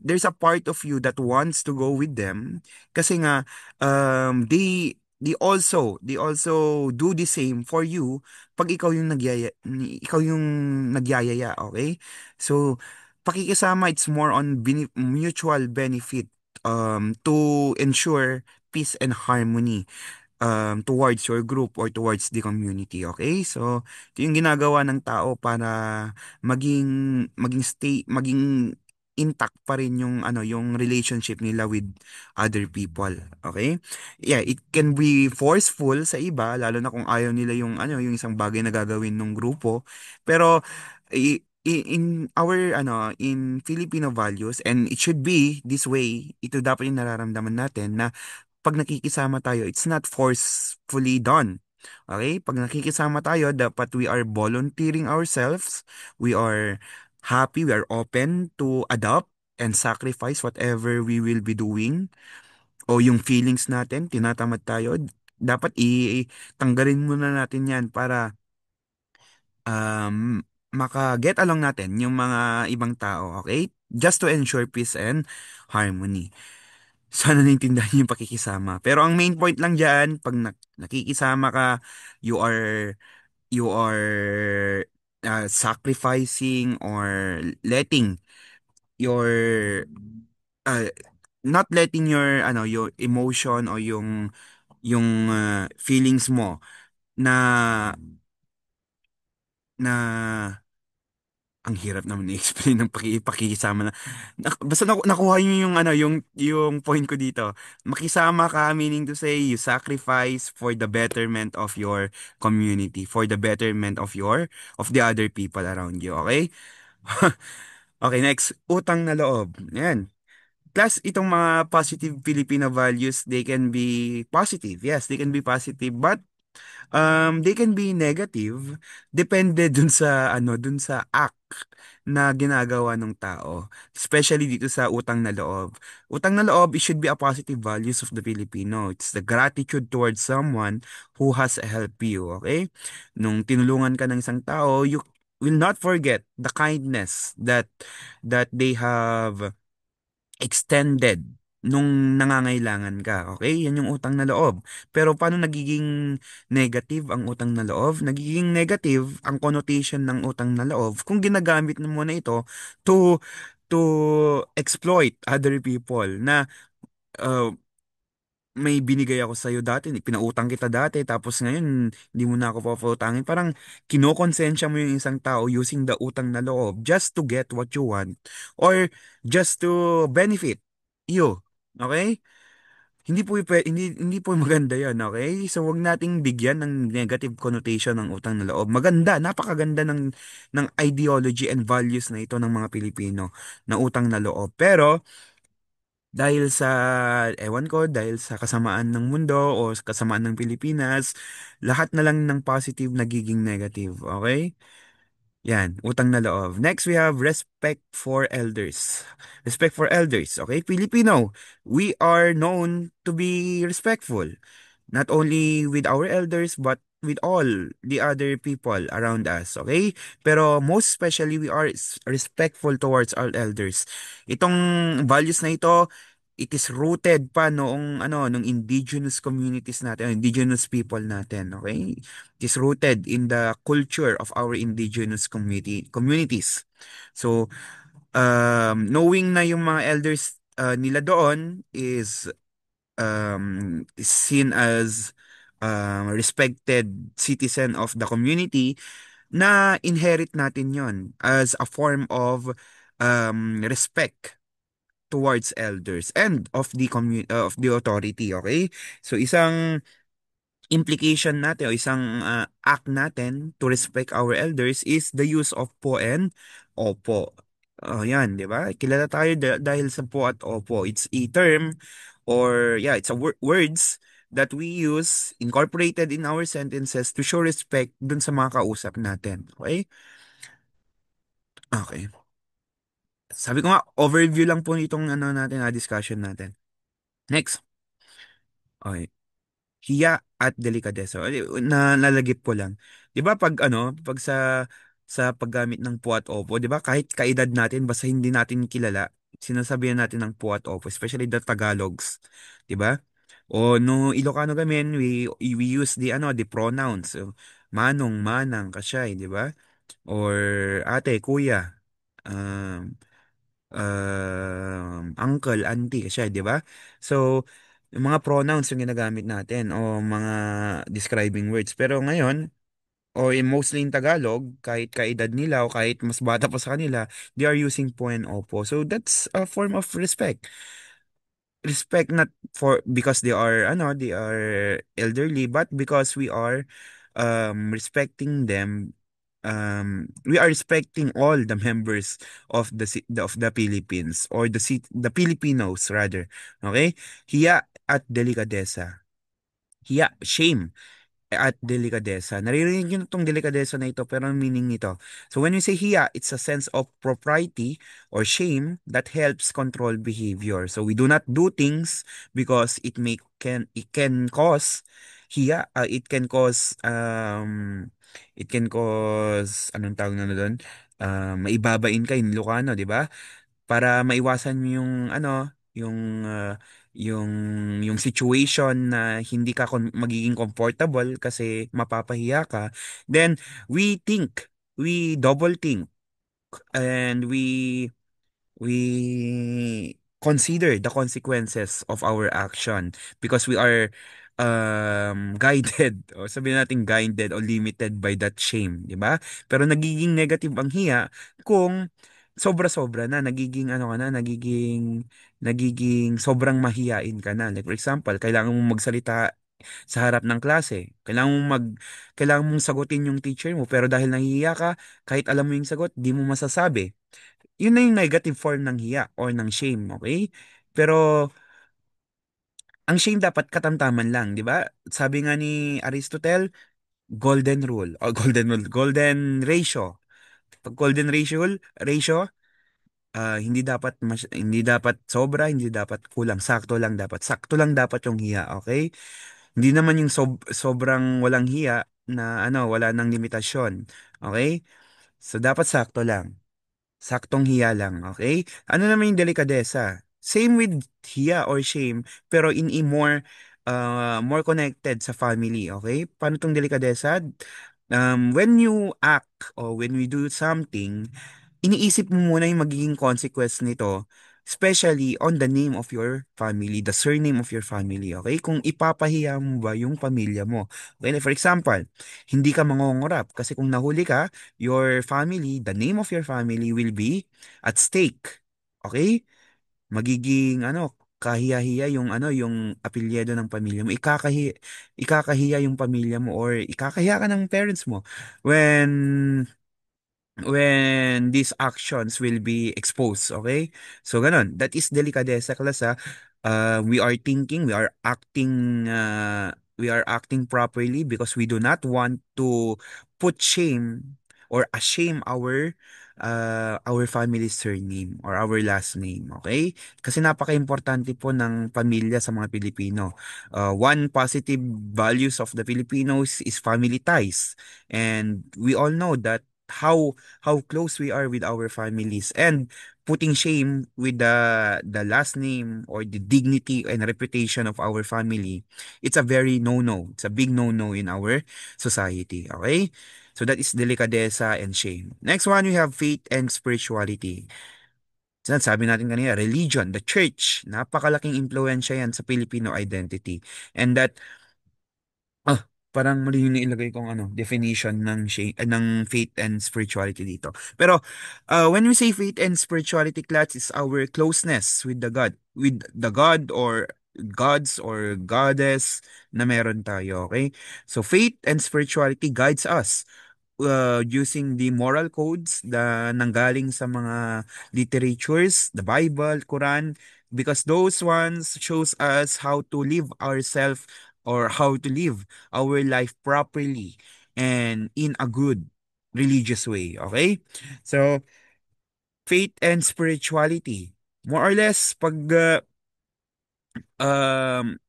there's a part of you that wants to go with them kasi nga they also do the same for you pag ikaw yung nagyayaya, okay? So pakikisama, it's more on mutual benefit to ensure peace and harmony towards your group or towards the community, okay? So, ito yung ginagawa ng tao para maging intact pa rin yung relationship nila with other people, okay? Yeah, it can be forceful sa iba lalo na kung ayaw nila yung isang bagay na gagawin ng grupo. Pero in our in Filipino values, and it should be this way, ito dapat yung nararamdaman natin na pag nakikisama tayo, it's not forcefully done. Okay? Pag nakikisama tayo, dapat we are volunteering ourselves. We are happy, we are open to adopt and sacrifice whatever we will be doing. O yung feelings natin, tinatamad tayo. dapat tanggalin muna natin yan para maka-get along natin yung mga ibang tao, okay? Just to ensure peace and harmony. Sana naintindihan niyo yung pakikisama. Pero ang main point lang dyan, pag nakikisama ka, you are sacrificing or letting your uh, not letting your emotion o yung feelings mo na na ang hirap naman i-explain ng pakikisama basta nakuha niyo yung yung point ko dito. Makisama ka, meaning to say you sacrifice for the betterment of your community, for the betterment of the other people around you, okay? Okay, next, utang na loob. Yan. Plus, itong mga positive Filipino values, they can be positive. Yes, they can be positive, but they can be negative. Depende dun sa act na ginagawa ng tao. Especially dito sa utang na loob. Utang na loob, it should be a positive values of the Filipino. It's the gratitude towards someone who has helped you, okay? Nung tinulungan ka ng isang tao, you will not forget the kindness that they have extended nung nangangailangan ka. Okay? Yan yung utang na loob. Pero paano nagiging negative ang utang na loob? Nagiging negative ang connotation ng utang na loob kung ginagamit mo na ito to to exploit other people na uh, may binigay ako sa'yo dati, pinautang kita dati, tapos ngayon, hindi mo na ako papautangin. Parang kinokonsensya mo yung isang tao using the utang na loob just to get what you want or just to benefit you. Okay? Hindi po maganda 'yan, okay? So wag nating bigyan ng negative connotation ng utang na loob. Maganda, napakaganda ng ideology and values na ito ng mga Pilipino na utang na loob. Pero dahil sa, ewan ko, dahil sa kasamaan ng mundo o sa kasamaan ng Pilipinas, lahat na lang ng positive nagiging negative. Okay? Yan, utang na loob. Next, we have respect for elders. Respect for elders. Okay? Filipino, we are known to be respectful. Not only with our elders, but with all the other people around us, okay? Pero most especially, we are respectful towards our elders. Itong values na ito, it is rooted pa nung indigenous communities natin, indigenous people natin, okay? It is rooted in the culture of our indigenous communities. So, knowing na yung mga elders nila doon is seen as respected citizen of the community, na inherit natin yon as a form of respect towards elders and of the authority, okay? So isang implication natin o isang act natin to respect our elders is the use of po and opo. Oh, yan, di ba? Kilala tayo dahil sa po at opo. It's a term or yeah, it's a words that we use incorporated in our sentences to show respect dun sa mga kausap natin. Okay? Okay. Sabi ko nga, overview lang po itong discussion natin. Next. Okay. Hiya at delikadesa. Nalagip ko lang. 'Di ba pag sa paggamit ng po at opo, 'di ba kahit kaedad natin basta hindi natin kilala, sinasabihan natin ng po at opo, especially the Tagalogs, 'di ba? O no Ilocano kami, we use the pronouns. So, manong, manang, kasyay, 'di ba? Or ate, kuya. Um, uncle, auntie, siya, di ba? So, yung mga pronouns yung ginagamit natin o mga describing words. Pero ngayon, mostly in Tagalog, kahit kaedad nila o kahit mas bata pa sa kanila, they are using po and opo. So, that's a form of respect. Respect not for because they are elderly, but because we are respecting them. We are respecting all the members of of the Philippines or the Filipinos rather. Okay? Hiya at delikadesa. Hiya, shame at delikadesa. Naririnig nyo itong delikadesa na ito, pero ang meaning nito. So when we say hiya, it's a sense of propriety or shame that helps control behavior. So we do not do things because it can cause hiya. It can cause, anong tawag na doon? Maibabain ka in Ilocano, di ba? Para maiwasan mo yung yung yung situation na hindi ka magiging comfortable kasi mapapahiya ka, then we double think, and we consider the consequences of our action because we are guided o sabihin natin guided o limited by that shame, di ba? Pero nagiging negative ang hiya kung sobra-sobra na, nagiging ano ka na, nagiging sobrang mahiyain ka na. Like for example, kailangan mong magsalita sa harap ng klase. Kailangan mong sagutin yung teacher mo, pero dahil nahihiya ka, kahit alam mo yung sagot, di mo masasabi. Yun na yung negative form ng hiya or ng shame, okay? Pero ang shame dapat katamtaman lang, di ba? Sabi nga ni Aristotle, golden rule o golden ratio. Pag golden ratio, hindi dapat sobra, hindi dapat kulang, sakto lang dapat yung hiya, okay? Hindi naman yung sobrang walang hiya na wala nang limitasyon, okay? So dapat sakto lang. Saktong hiya lang, okay? Ano naman yung delikadesa? Same with hiya or shame, pero in a more connected sa family, okay? Paano tong delikadesa? When you act or when we do something, iniisip mo muna yung magiging consequence nito, especially on the name of your family, the surname of your family, okay? Kung ipapahiya mo ba yung pamilya mo. Okay, like for example, hindi ka mangongorap kasi kung nahuli ka, your family, the name of your family will be at stake. Okay? Magiging kahiya-hiya yung apelyido ng pamilya mo. Ikakahiya yung pamilya mo or ikakahiya ka ng parents mo when these actions will be exposed, okay? So ganun, that is delikadesa class, ha. We are acting properly because we do not want to put shame or ashame our family's surname or our last name, okay? Kasi napaka-importante po ng pamilya sa mga Pilipino. One positive values of the Filipinos is family ties, and we all know that how close we are with our families, and putting shame with the last name or the dignity and reputation of our family, it's a very no-no. It's a big no-no in our society, okay? So that is delicadeza and shame. Next one, we have faith and spirituality. Sabi natin kanina, religion, the church, napakalaking impluensya yan sa Filipino identity. And that parang mali yung nailagay kong definition ng faith and spirituality dito. Pero when we say faith and spirituality, class, is our closeness with the God or gods or goddess na meron tayo, okay? So faith and spirituality guides us using the moral codes na nanggaling sa mga literatures, the Bible, Quran, because those ones shows us how to live ourselves or how to live our life properly and in a good religious way, okay? So, faith and spirituality. More or less, pag um,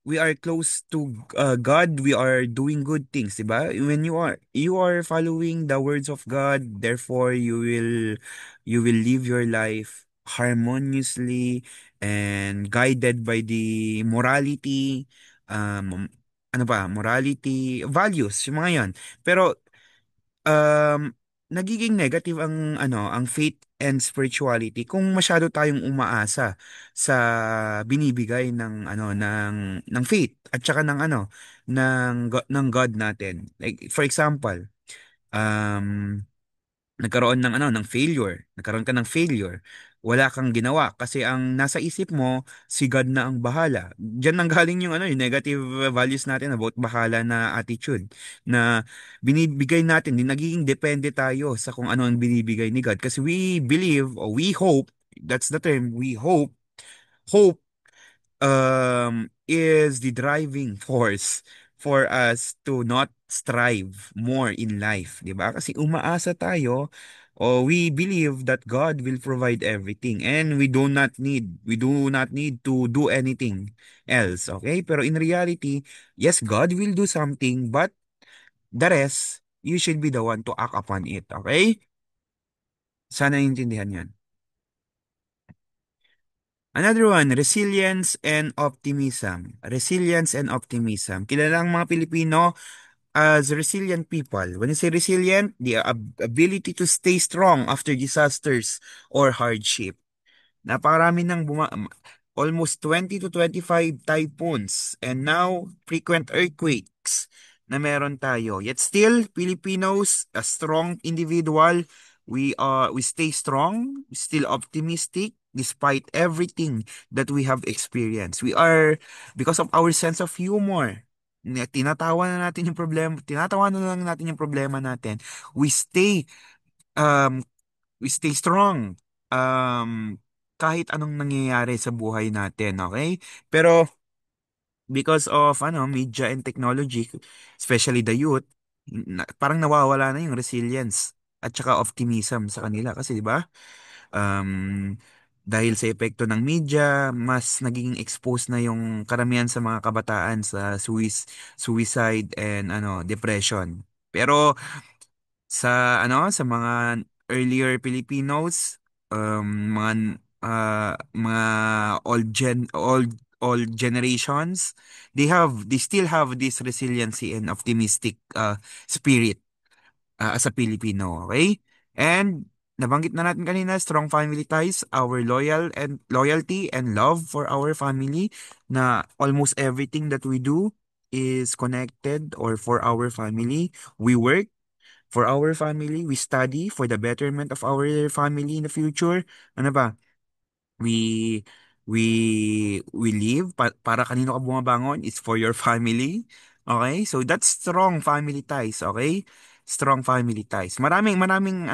we are close to God, we are doing good things, 'di ba? When you are following the words of God, therefore you will live your life harmoniously and guided by the morality, morality, values, yung mga 'yan. Pero um, nagiging negative ang faith and spirituality kung masyado tayong umaasa sa binibigay ng faith at saka ng God natin. Like for example, um nagkaroon ka ng failure, wala kang ginawa kasi ang nasa isip mo, si God na ang bahala. Diyan nang galing yung negative values natin about bahala na attitude na binibigay natin, din nagiging depende tayo sa kung ano ang binibigay ni God kasi we believe or we hope, that's the term, we hope is the driving force for us to not strive more in life, 'di ba? Kasi umaasa tayo We believe that God will provide everything and we do not need to do anything else, okay? Pero in reality, yes, God will do something, but the rest, you should be the one to act upon it, okay? Sana intindihan yan. Another one, resilience and optimism. Resilience and optimism. Kilalang mga Pilipino as resilient people. When you say resilient, the ability to stay strong after disasters or hardship. Napakarami ng almost 20 to 25 typhoons and now frequent earthquakes na meron tayo. Yet still, Filipinos, a strong individual, we stay strong, still optimistic despite everything that we have experienced. We are because of our sense of humor. Tinatawa na natin yung problema, tinatawa na lang natin yung problema natin. We stay um we stay strong. Kahit anong nangyayari sa buhay natin, okay? Pero because of media and technology, especially the youth, parang nawawala na yung resilience at saka optimism sa kanila kasi 'di ba? Um dahil sa epekto ng media, mas naging exposed na yung karamihan sa mga kabataan sa suicide and depression. Pero sa mga earlier Filipinos, mga mga old generations, they still have this resiliency and optimistic spirit as a Filipino, okay? And nabanggit na natin kanina, strong family ties, our loyalty and love for our family, na almost everything that we do is connected or for our family. We work for our family, we study for the betterment of our family in the future. Ano ba? We we live para kanino ka bumabangon? It's for your family. Okay? So that's strong family ties, okay? Strong family ties. Maraming maraming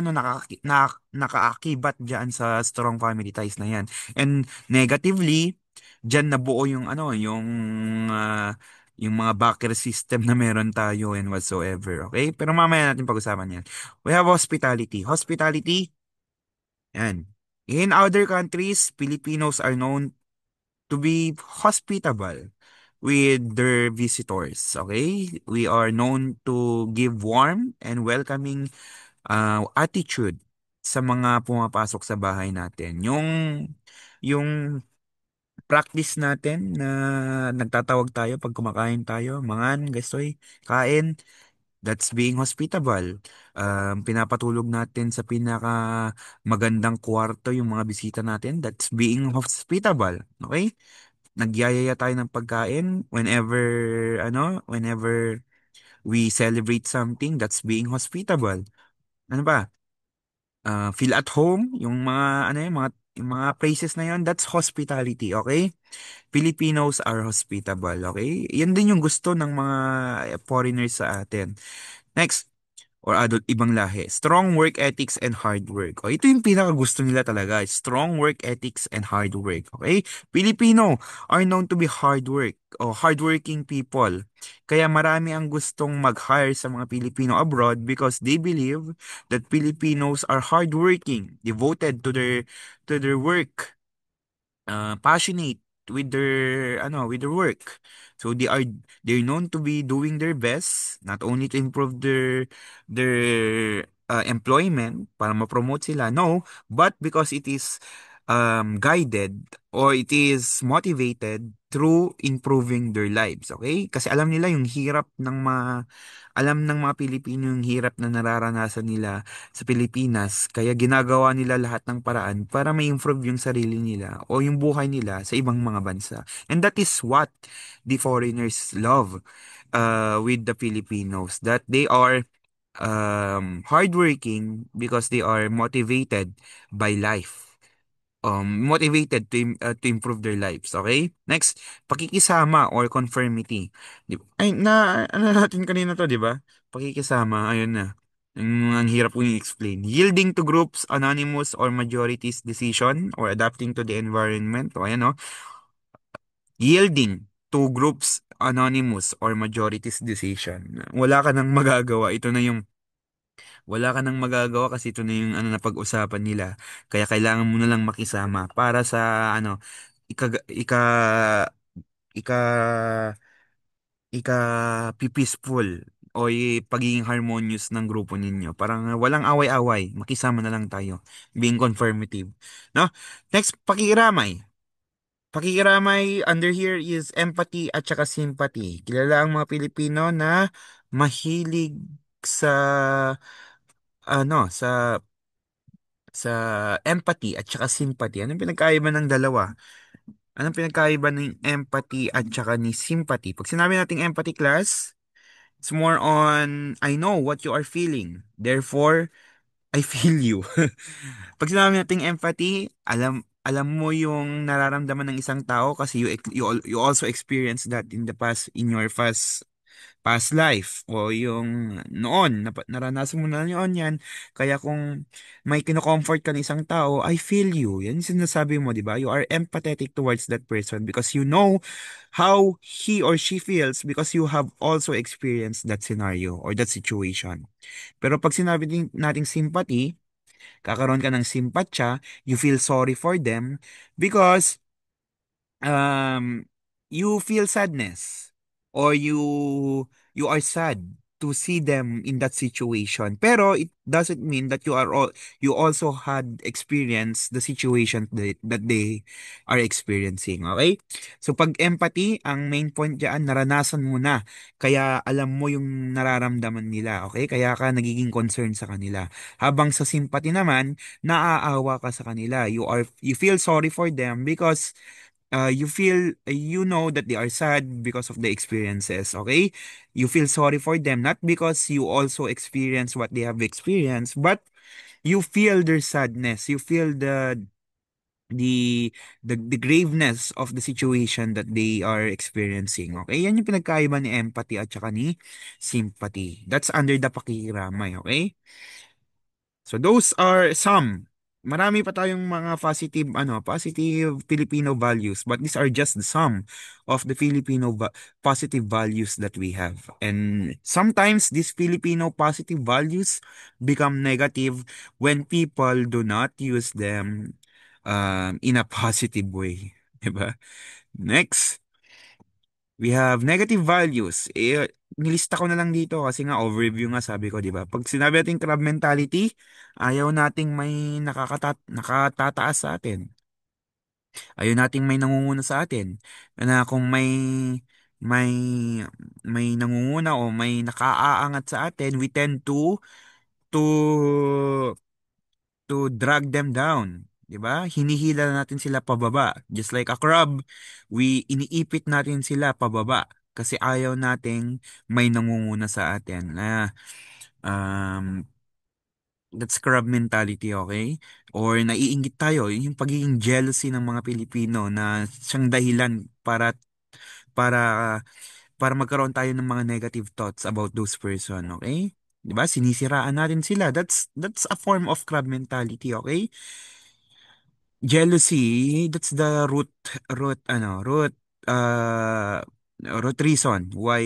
nakaakibat diyan sa strong family ties na 'yan. And negatively, diyan nabuo ah, yung mga backer system na meron tayo and whatsoever. Okay? Pero mamaya natin pag-usapan 'yan. We have hospitality. Hospitality, yan. In other countries, Filipinos are known to be hospitable with their visitors. Okay? We are known to give warm and welcoming attitude sa mga pumapasok sa bahay natin. Yung practice natin na nagtatawag tayo pag kumakain tayo, mangan, gastoy, kain, that's being hospitable. Pinapatulog natin sa pinaka magandang kwarto yung mga bisita natin. That's being hospitable. Okay? Nagyayaya tayo ng pagkain whenever we celebrate something, that's being hospitable. Ano ba? Feel at home, yung mga yung mga places na yon, that's hospitality, okay? Filipinos are hospitable, okay? Yan din yung gusto ng mga foreigners sa atin. Next, or adult ibang lahi. Strong work ethics and hard work. O, ito yung pinaka gusto nila talaga. Strong work ethics and hard work. Okay? Filipino are known to be hard work o hardworking people. Kaya marami ang gustong mag-hire sa mga Pilipino abroad because they believe that Filipinos are hardworking, devoted to their work, passionate with their work. So they're known to be doing their best not only to improve their employment para ma-promote sila, no, but because it is guided or it is motivated through improving their lives, okay? Kasi alam ng mga Pilipino yung hirap na nararanasan nila sa Pilipinas, kaya ginagawa nila lahat ng paraan para ma-improve yung sarili nila o yung buhay nila sa ibang mga bansa. And that is what the foreigners love with the Filipinos, that they are hardworking because they are motivated by life. Motivated to improve their lives. Okay? Next, pakikisama or conformity. Ay, ano natin kanina to, di ba? Pakikisama, ayun na. Ang hirap kong i-explain. Yielding to groups, anonymous or majorities decision or adapting to the environment. O, ayan, no? Yielding to groups, anonymous or majorities decision. Wala ka nang magagawa. Ito na yung Wala ka nang magagawa kasi ito na yung ano na pag-usapan nila. Kaya kailangan mo na lang makisama para sa ano, ika ika ika ika peaceful o pagiging harmonious ng grupo ninyo. Parang walang away-away, makisama na lang tayo. Being confirmative. No? Next, pakikiramay. Pakikiramay under here is empathy at saka sympathy. Kilala ang mga Pilipino na mahilig sa sa empathy at saka sympathy. Anong pinagkaiba ng dalawa? Anong pinagkaiba ng empathy at saka ni sympathy? Pag sinabi nating empathy class, it's more on I know what you are feeling. Therefore, I feel you. Pag sinabi nating empathy, alam mo yung nararamdaman ng isang tao kasi you also experienced that in the past in your past life o yung noon naranasan mo na yun yan, kaya kung may kino-comfort ka ng isang tao, I feel you, yan yung sinasabi mo, di ba? You are empathetic towards that person because you know how he or she feels because you have also experienced that scenario or that situation. Pero pag sinabi nating sympathy, kakaroon ka ng simpatsya, you feel sorry for them because um you feel sadness or you are sad to see them in that situation, pero it doesn't mean that you also had experienced the situation that they are experiencing. Okay, so pag empathy, ang main point diyan, naranasan mo na, kaya alam mo yung nararamdaman nila. Okay, kaya ka nagiging concerned sa kanila. Habang sa sympathy naman, naaawa ka sa kanila, you feel sorry for them because you know that they are sad because of the experiences. Okay, you feel sorry for them not because you also experience what they have experienced, but you feel their sadness, you feel the the graveness of the situation that they are experiencing. Okay, yan yung pinagkaiba ni empathy at saka ni sympathy. That's under the pakikiramay. Okay, so those are some. Marami pa tayong mga positive Filipino values, but these are just some of the positive values that we have. And sometimes these Filipino positive values become negative when people do not use them in a positive way. Diba? Next, we have negative values. Nilista ko na lang dito kasi nga overview nga sabi ko, 'di ba? Pag sinabi natin crab mentality, ayaw nating may nakatataas sa atin. Ayaw nating may nangunguna sa atin. Na kung may may nangunguna o may nakaaangat sa atin, we tend to drag them down. 'Di ba? Hinihila natin sila pababa. Just like a crab, iniipit natin sila pababa kasi ayaw nating may nangunguna sa atin. Um, that's crab mentality, okay? Or naiinggit tayo, yun yung pagiging jealousy ng mga Pilipino na siyang dahilan para para magkaroon tayo ng mga negative thoughts about those person, okay? 'Di ba? Sinisiraan natin sila. That's a form of crab mentality, okay? Jealousy, that's the root uh root reason why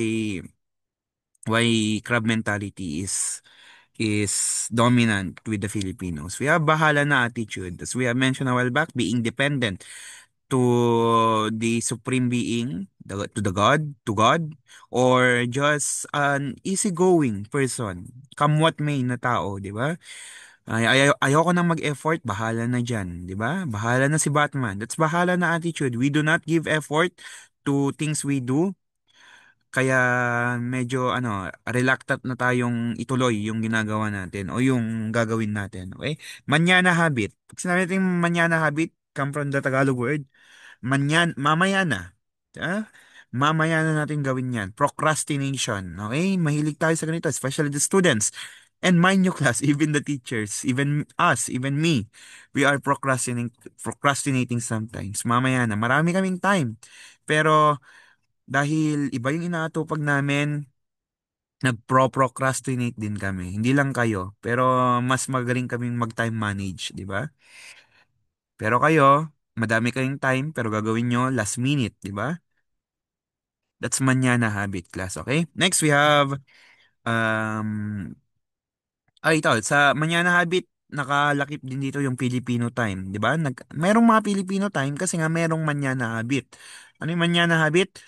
crab mentality is dominant with the Filipinos. We have bahala na attitude. As we have mentioned a while back, being dependent to the supreme being, to God, or just an easygoing person, come what may na tao, di ba? Ayoko nang mag-effort, bahala na dyan, di ba? Bahala na si Batman. That's bahala na attitude. We do not give effort to things we do, kaya medyo reluctant na tayong ituloy yung ginagawa natin o yung gagawin natin. Okay? Manana habit. Pag sinabi natin manana habit, come from the Tagalog word, mamaya na. Ah? Mamaya na natin gawin yan. Procrastination. Okay? Mahilig tayo sa ganito, especially the students. And mind you, class, even the teachers, even us, even me, we are procrastinating sometimes. Mamaya na. Marami kaming time. Pero dahil iba yung inaatupag namin, nagpro-procrastinate din kami. Hindi lang kayo, pero mas magaling kaming mag-time manage, di ba? Pero kayo, madami kayong time, pero gagawin nyo last minute, di ba? That's manana habit, class, okay? Next, we have um, Ay, ito, sa Manana Habit, nakalakip din dito yung Filipino time, di ba? Merong mga Filipino time kasi nga merong Manana Habit. Ano yung Manana Habit?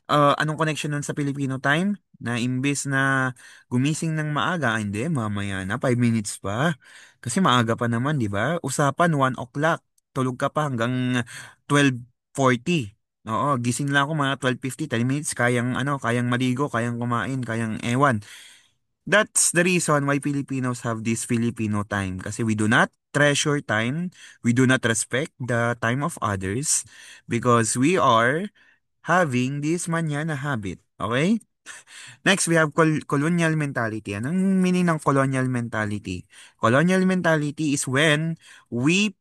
Anong connection nun sa Filipino time? Na imbes na gumising ng maaga, hindi, mamaya na, 5 minutes pa. Kasi maaga pa naman, di ba? Usapan, 1 o'clock. Tulog ka pa hanggang 12:40. Oo, gising lang ako mga 12:50, 10 minutes, kayang maligo, kayang kumain, kayang ewan. That's the reason why Filipinos have this Filipino time. Kasi we do not treasure time, we do not respect the time of others because we are having this manyana habit. Okay? Next, we have colonial mentality. Anong meaning ng colonial mentality? Colonial mentality is when we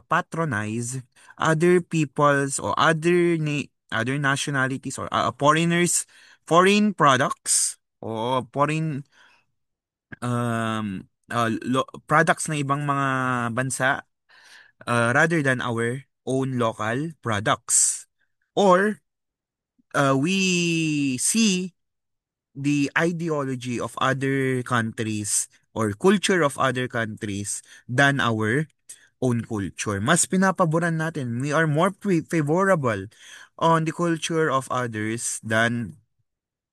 patronize other peoples or other nationalities or foreign products o products ng ibang mga bansa rather than our own local products. Or we see the ideology of other countries or culture of other countries than our own culture. Mas pinapaboran natin. We are more favorable on the culture of others than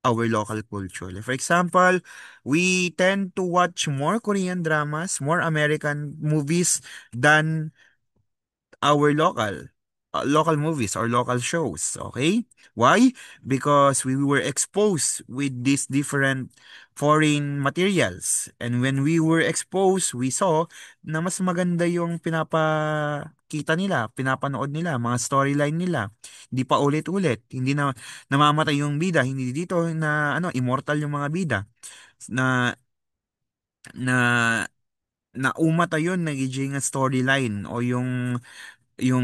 our local culture. Like, for example, we tend to watch more Korean dramas, more American movies than our local movies or local shows. Okay? Why? Because we were exposed with these different foreign materials. And when we were exposed, we saw na mas maganda yung pinapakita nila, pinapanood nila, mga storyline nila. Hindi pa ulit-ulit. Hindi na namamatay yung bida. Hindi dito na immortal yung mga bida na na na umata yun nagiging storyline o yung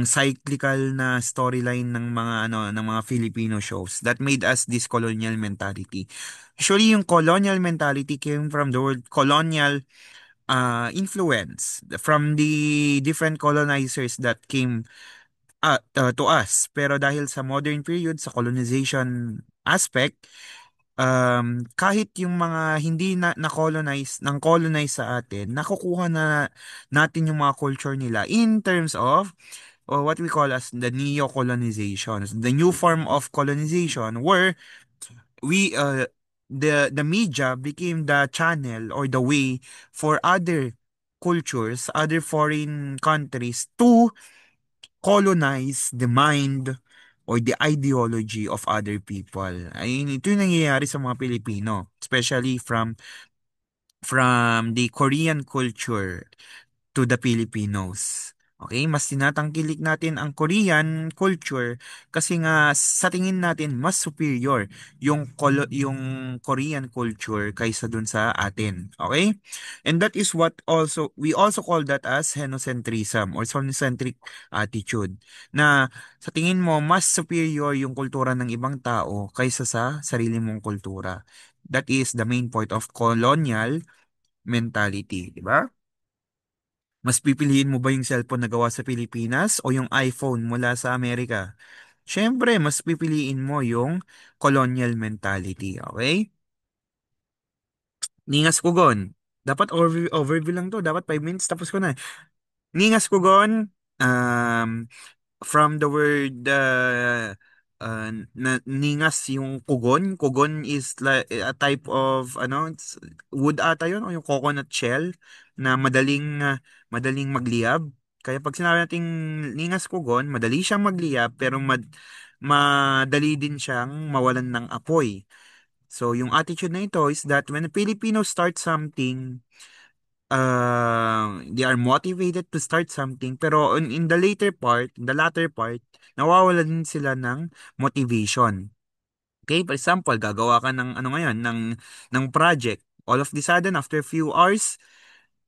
cyclical na storyline ng mga Filipino shows that made us this colonial mentality. Usually yung colonial mentality came from the word colonial influence from the different colonizers that came to us. Pero dahil sa modern period, sa colonization aspect, kahit yung mga hindi na-colonize, nang colonize sa atin, nakukuha na natin yung mga culture nila in terms of or what we call as the neo-colonization, the new form of colonization where we the media became the channel or the way for other cultures, other foreign countries to colonize the mind or the ideology of other people. Ay, ito yung nangyayari sa mga Pilipino, especially from the Korean culture to the Filipinos. Okay, mas tinatangkilik natin ang Korean culture kasi nga sa tingin natin mas superior yung Korean culture kaysa dun sa atin. Okay? And that is what we also call that as henocentrism or sonocentric attitude na sa tingin mo mas superior yung kultura ng ibang tao kaysa sa sarili mong kultura. That is the main point of colonial mentality, di ba? Mas pipiliin mo ba yung cellphone na gawa sa Pilipinas o yung iPhone mula sa Amerika? Siyempre, mas pipiliin mo yung colonial mentality, okay? Ningas Kugon. Dapat overview lang to. Dapat 5 minutes tapos ko na. Ningas Kugon, from the word ningas yung kugon. Kugon is like a type of wood ata yun o yung coconut shell na madaling magliyab. Kaya pag sinabi nating ningas kugon, madali siyang magliyab pero madali din siyang mawalan ng apoy. So yung attitude na ito is that when a Filipino starts something, they are motivated to start something pero in the latter part, nawawalan din sila ng motivation. Okay, for example, gagawa ka ng ngayon ng project. All of the sudden after few hours,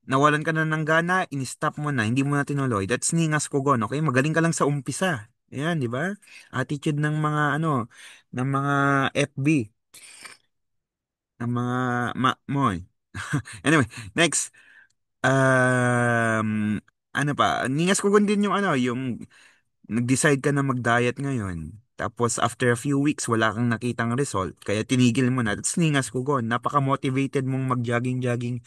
nawalan ka na ng gana, in-stop mo na, hindi mo na tinuloy. That's ningas kugon, okay? Magaling ka lang sa umpisa. Ayan, di ba? Attitude ng mga ng mga FB, ng mga moy. Anyway, next. Ano pa? Ningas ko din yung yung nag-decide ka na mag-diet ngayon. Tapos after a few weeks, wala kang nakitang result, kaya tinigil mo na. That's ningas ko gon. Napaka-motivated mong mag-jogging-jogging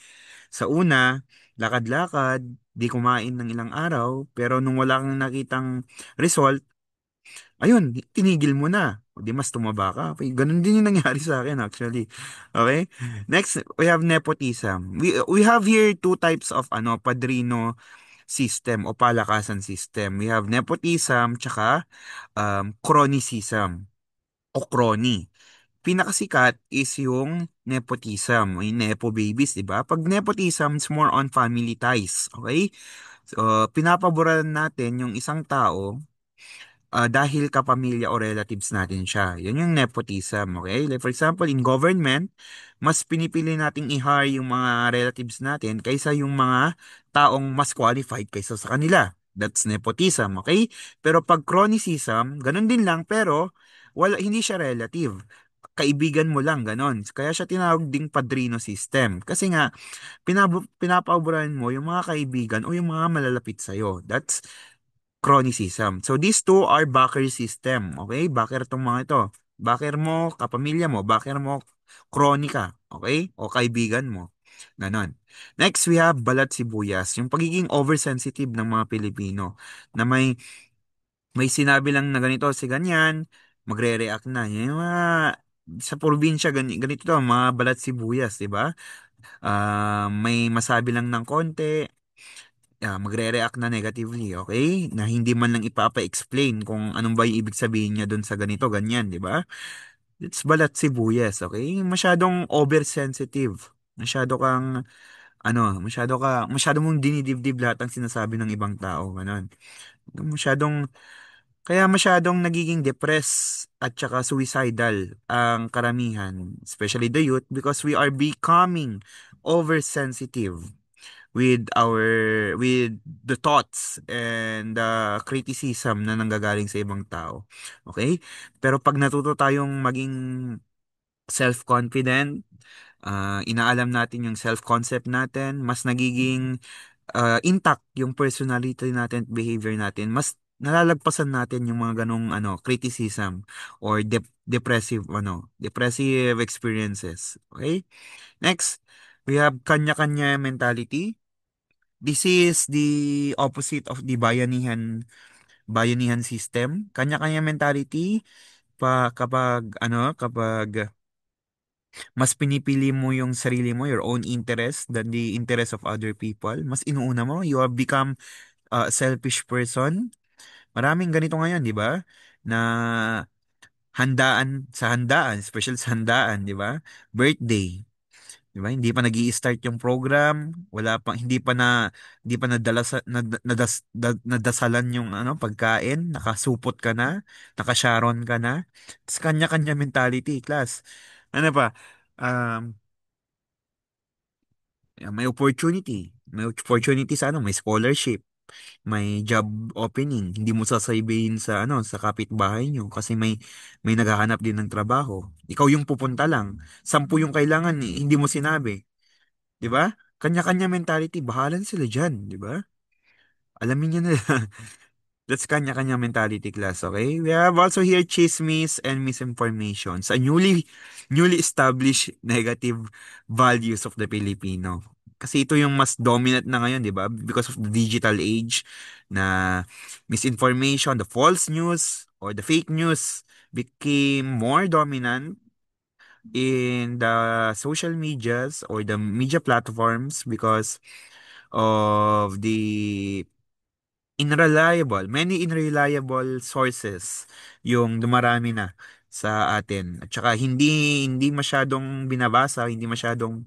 sa una, lakad-lakad, di kumain ng ilang araw, pero nung wala kang nakitang result, ayun, tinigil mo na. O di mas tumaba ka. Okay, ganun din yung nangyari sa akin actually. Okay? Next, we have nepotism. We have here two types of padrino system o palakasan system. We have nepotism tsaka cronyism o crony. Pinakasikat is yung nepotism, yung nepo babies, di ba? Pag nepotism, it's more on family ties, okay? So, pinapaboran natin yung isang tao dahil kapamilya o relatives natin siya. Yun yung nepotism, okay? Like for example, in government, mas pinipili nating i-hire yung mga relatives natin kaysa yung mga taong mas qualified kaysa sa kanila. That's nepotism, okay? Pero pag cronyism, ganun din lang pero hindi siya relative. Kaibigan mo lang, ganon. Kaya siya tinawag ding padrino system. Kasi nga, pinapaboran mo yung mga kaibigan o yung mga malalapit sa'yo. That's cronyism. So these two are backer system. Okay? Backer tong mga ito. Backer mo, kapamilya mo. Backer mo, kronika. Okay? O kaibigan mo. Ganon. Next, we have balat sibuyas. Yung pagiging oversensitive ng mga Pilipino na may sinabi lang na ganito si ganyan, magre-react na. Yung mga sa probinsya, ganito to, mga balat sibuyas, di ba? May masabi lang ng konti, magre-react na negatively, okay? Na hindi man lang ipapa-explain kung anong ba yung ibig sabihin niya doon sa ganito, ganyan, di ba? It's balat sibuyas, okay? Masyadong oversensitive. Masyado mong dinidibdib lahat ng sinasabi ng ibang tao, ganun. Masyadong, kaya masyadong nagiging depressed at saka suicidal ang karamihan, especially the youth, because we are becoming oversensitive with the thoughts and the criticism na nanggagaling sa ibang tao. Okay? Pero pag natuto tayong maging self-confident, inaalam natin yung self-concept natin, mas nagiging intact yung personality natin at behavior natin, mas nalalagpasan natin yung mga ganong criticism or depressive experiences. Okay? Next, we have kanya-kanya mentality. This is the opposite of the bayanihan system. Kanya-kanya mentality kapag mas pinipili mo yung sarili mo, your own interest than the interest of other people, mas inuuna mo, you have become a selfish person. Maraming ganito ngayon, 'di ba? Na handaan, special sa handaan, 'di ba? Birthday. 'Di ba? Hindi pa nag-i-start yung program, wala pa hindi pa nadasalan yung pagkain, nakasupot ka na, nakasharon ka na. Tapos kanya-kanya mentality, class. Ano pa? Um, may opportunity. May opportunity sa may scholarship, may job opening. Hindi mo sasabihin sa kapitbahay nyo kasi may naghahanap din ng trabaho. Ikaw yung pupunta lang. 10 yung kailangan, hindi mo sinabi. 'Di ba? Kanya-kanya mentality, bahalan sila diyan, 'di ba? Alamin niyo na. That's kanya-kanya mentality class, okay? We have also here chismis and misinformation sa newly established negative values of the Filipino. Kasi ito yung mas dominant na ngayon, 'di ba? Because of the digital age na misinformation, the false news or the fake news became more dominant in the social medias or the media platforms because of the many unreliable sources yung dumarami na sa atin. At saka hindi masyadong binabasa, hindi masyadong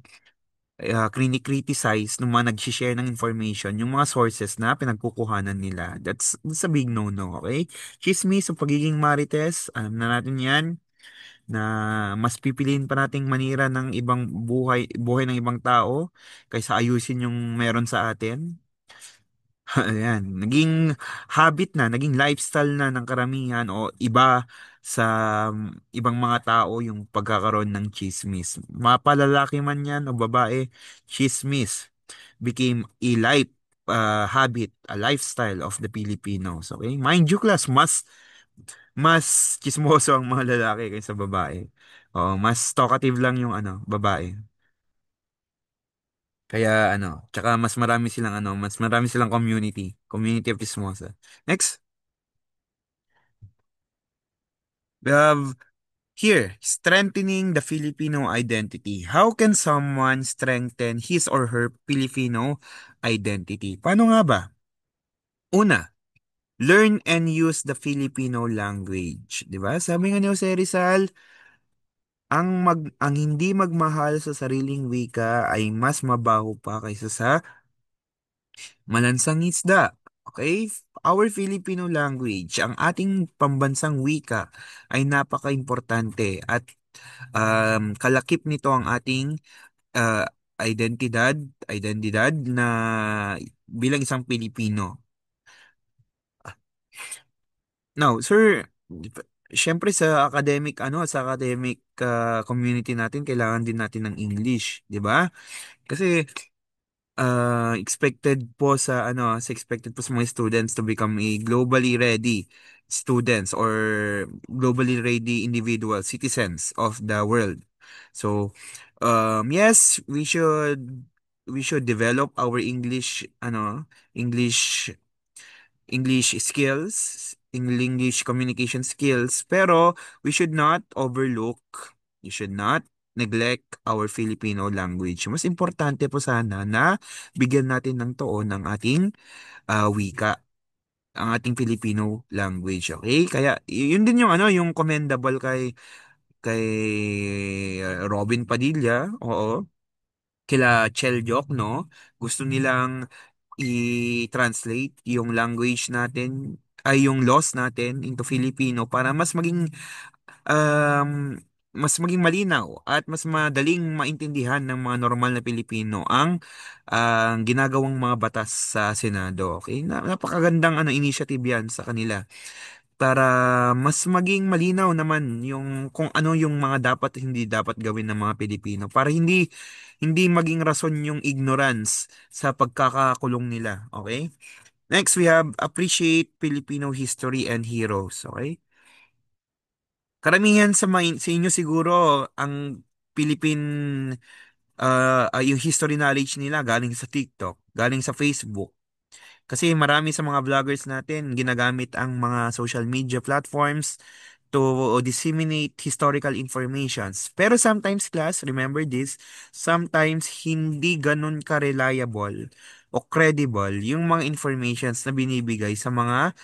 criticize ng mga nag-share ng information, yung mga sources na pinagkukuhanan nila. That's a big no-no, okay? Chismis o pagiging marites, alam na natin yan na mas pipiliin pa nating manira ng ibang buhay ng ibang tao kaysa ayusin yung meron sa atin. Ayan, naging habit na, naging lifestyle na ng karamihan o iba sa ibang mga tao yung pagkakaroon ng chismis. Mapalalaki man yan o babae, chismis became a habit, a lifestyle of the Filipinos. Okay? Mind you, class, mas chismoso ang mga lalaki kaysa babae. Oo, mas talkative lang yung babae. Kaya tsaka mas marami silang community of chismosa. Next, we have here, strengthening the Filipino identity. How can someone strengthen his or her Filipino identity? Paano nga ba? Una, learn and use the Filipino language. 'Di ba? Sabi nga ni Jose Rizal, ang hindi magmahal sa sariling wika ay mas mabaho pa kaysa sa malansang isda. Okay? Our Filipino language, ang ating pambansang wika ay napaka-importante at kalakip nito ang ating uh, identidad, identidad na bilang isang Pilipino. Now, sir, syempre sa academic community natin kailangan din natin ng English, 'di ba? Kasi expected po sa mga students to become a globally ready students or globally ready individual citizens of the world. So, yes, we should develop our English English skills, English communication skills, pero we should not neglect our Filipino language. Mas importante po sana na bigyan natin ng toon ang ating wika, ang ating Filipino language, okay? Kaya yun din yung yung commendable kay Robin Padilla, oo, kila Cheljok, no? Gusto nilang i-translate yung language natin ay yung laws natin into Filipino para um, mas maging malinaw at mas madaling maintindihan ng mga normal na Pilipino ang ginagawang mga batas sa Senado. Okay? Napakagandang initiative 'yan sa kanila para mas maging malinaw naman yung kung ano yung mga dapat at hindi dapat gawin ng mga Pilipino para hindi maging rason yung ignorance sa pagkakakulong nila. Okay? Next, we have appreciate Filipino history and heroes. Okay? Karamihan sa inyo siguro ang Philippine yung history knowledge nila galing sa TikTok, galing sa Facebook. Kasi marami sa mga vloggers natin ginagamit ang mga social media platforms to disseminate historical informations. Pero sometimes, class, remember this, sometimes hindi ganun ka-reliable o credible yung mga informations na binibigay sa mga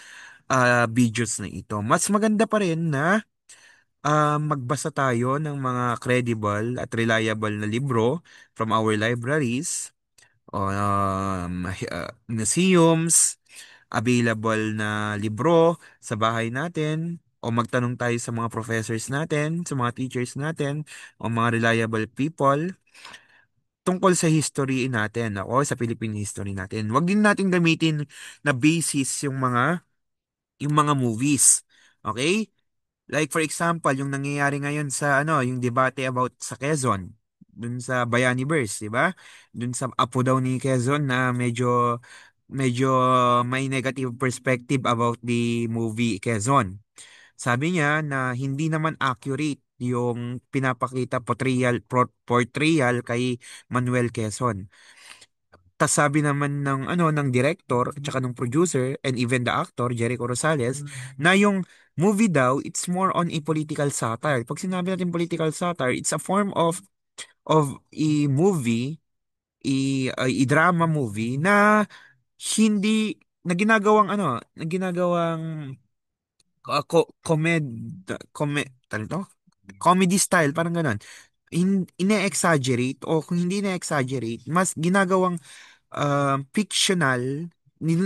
videos na ito. Mas maganda pa rin na magbasa tayo ng mga credible at reliable na libro from our libraries, museums, available na libro sa bahay natin, o magtanong tayo sa mga professors natin, sa mga teachers natin, o mga reliable people tungkol sa history natin, o sa Philippine history natin. Huwag din natin gamitin na basis yung mga movies. Okay? Like for example, yung nangyayari ngayon sa yung debate about sa Quezon, dun sa Bayaniverse, 'di ba? Dun sa apo daw ni Quezon na medyo may negative perspective about the movie Quezon. Sabi niya na hindi naman accurate yung pinapakita portrayal kay Manuel Quezon. Tas sabi naman ng director at saka ng producer and even the actor Jericho Rosales na yung movie daw it's more on a political satire. Pag sinabi natin political satire, it's a form of a movie, drama movie na hindi na ginagawang tawag ito? Comedy style, parang ganon. Ine-exaggerate o kung hindi na-exaggerate, mas ginagawang fictional,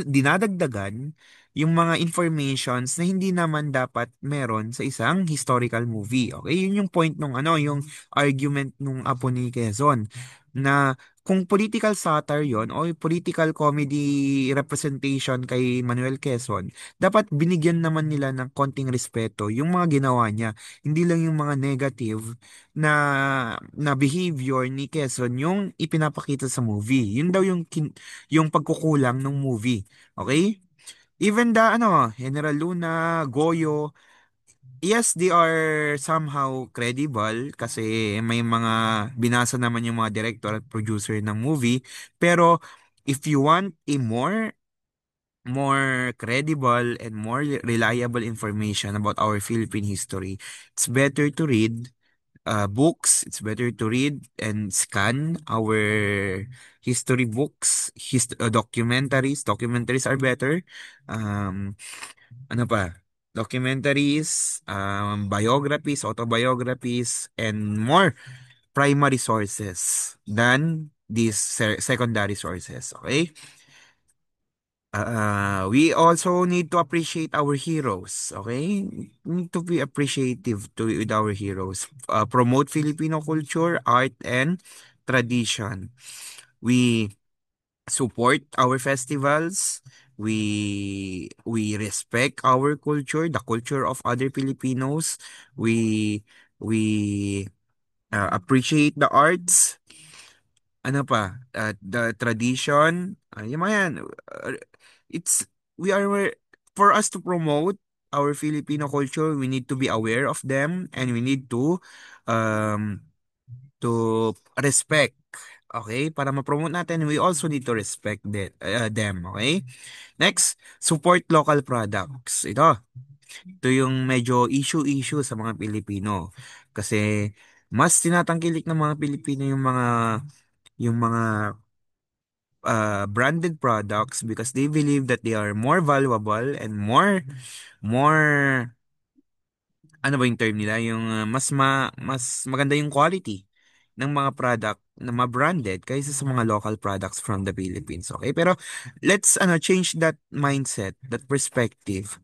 dinadagdagan yung mga informations na hindi naman dapat meron sa isang historical movie. Okay? Yun yung point yung argument nung Apo ni Quezon na kung political satire yon o political comedy representation kay Manuel Quezon, dapat binigyan naman nila ng konting respeto yung mga ginawa niya. Hindi lang yung mga negative na behavior ni Quezon yung ipinapakita sa movie. Yun daw yung pagkukulang ng movie. Okay? Even General Luna, Goyo, Yes, they are somehow credible kasi may mga binasa naman yung mga director at producer ng movie. Pero if you want a more credible and more reliable information about our Philippine history, it's better to read books. It's better to read and scan our history books, documentaries. Documentaries are better. Um, ano pa? Documentaries, biographies, autobiographies, and more primary sources than these secondary sources. Okay? We also need to appreciate our heroes. Okay? We need to be appreciative to with our heroes. Promote Filipino culture, art, and tradition. We support our festivals. We respect our culture, the culture of other Filipinos. We appreciate the arts. Ano pa? The tradition. Yung mga yan. It's we are for us to promote our Filipino culture, we need to be aware of them and we need um to respect. Okay? Para ma-promote natin, we also need to respect them. Okay? Next, support local products. Ito yung medyo issue sa mga Pilipino. Kasi mas tinatangkilik ng mga Pilipino yung mga branded products because they believe that they are more valuable and more ano ba yung term nila? Yung mas maganda yung quality ng mga product na ma-branded kaysa sa mga local products from the Philippines. Okay? Pero let's change that mindset, that perspective.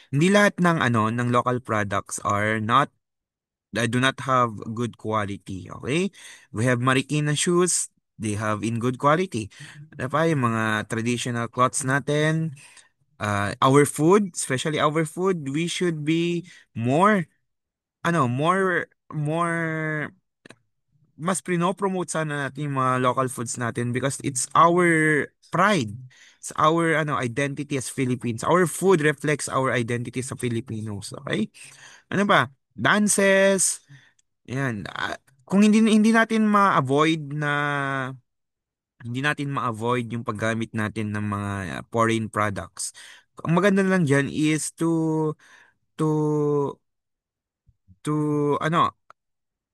Hindi lahat ng local products do not have good quality. Okay? We have Marikina shoes, they have in good quality. Ano pa yung mga traditional cloths natin, our food, especially our food, we should be more more mas promote sana natin yung mga local foods natin because it's our pride. It's our identity as Philippines. Our food reflects our identity as Filipinos, okay? Ano ba? Dances, yan. Kung hindi natin ma-avoid na hindi natin ma-avoid yung paggamit natin ng mga foreign products. Ang maganda lang diyan is to to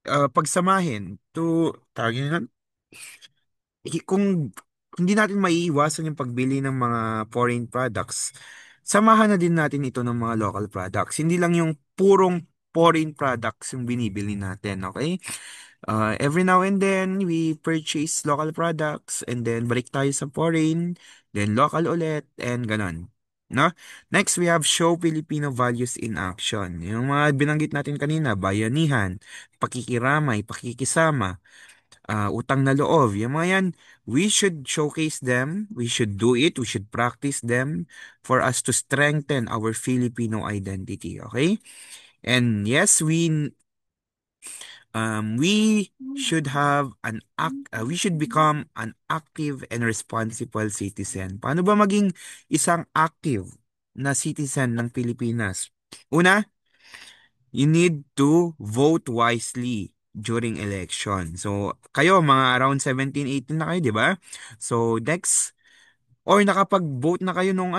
pagsamahin tawagin na kung hindi natin maiiwasan yung pagbili ng mga foreign products, samahan na din natin ito ng mga local products. Hindi lang yung purong foreign products yung binibili natin, okay? Every now and then, we purchase local products and then balik tayo sa foreign, then local ulit, and ganon. No? Next, we have show Filipino values in action. Yung mga binanggit natin kanina, bayanihan, pakikiramay, pakikisama, utang na loob, yung mga yan, we should showcase them, we should do it, we should practice them for us to strengthen our Filipino identity, okay? And yes, we should we should become an active and responsible citizen. Paano ba maging isang active na citizen ng Pilipinas? Una, you need to vote wisely during election. So, kayo, mga around 17, 18 na kayo, di ba? So, next, or nakapag-vote na kayo nung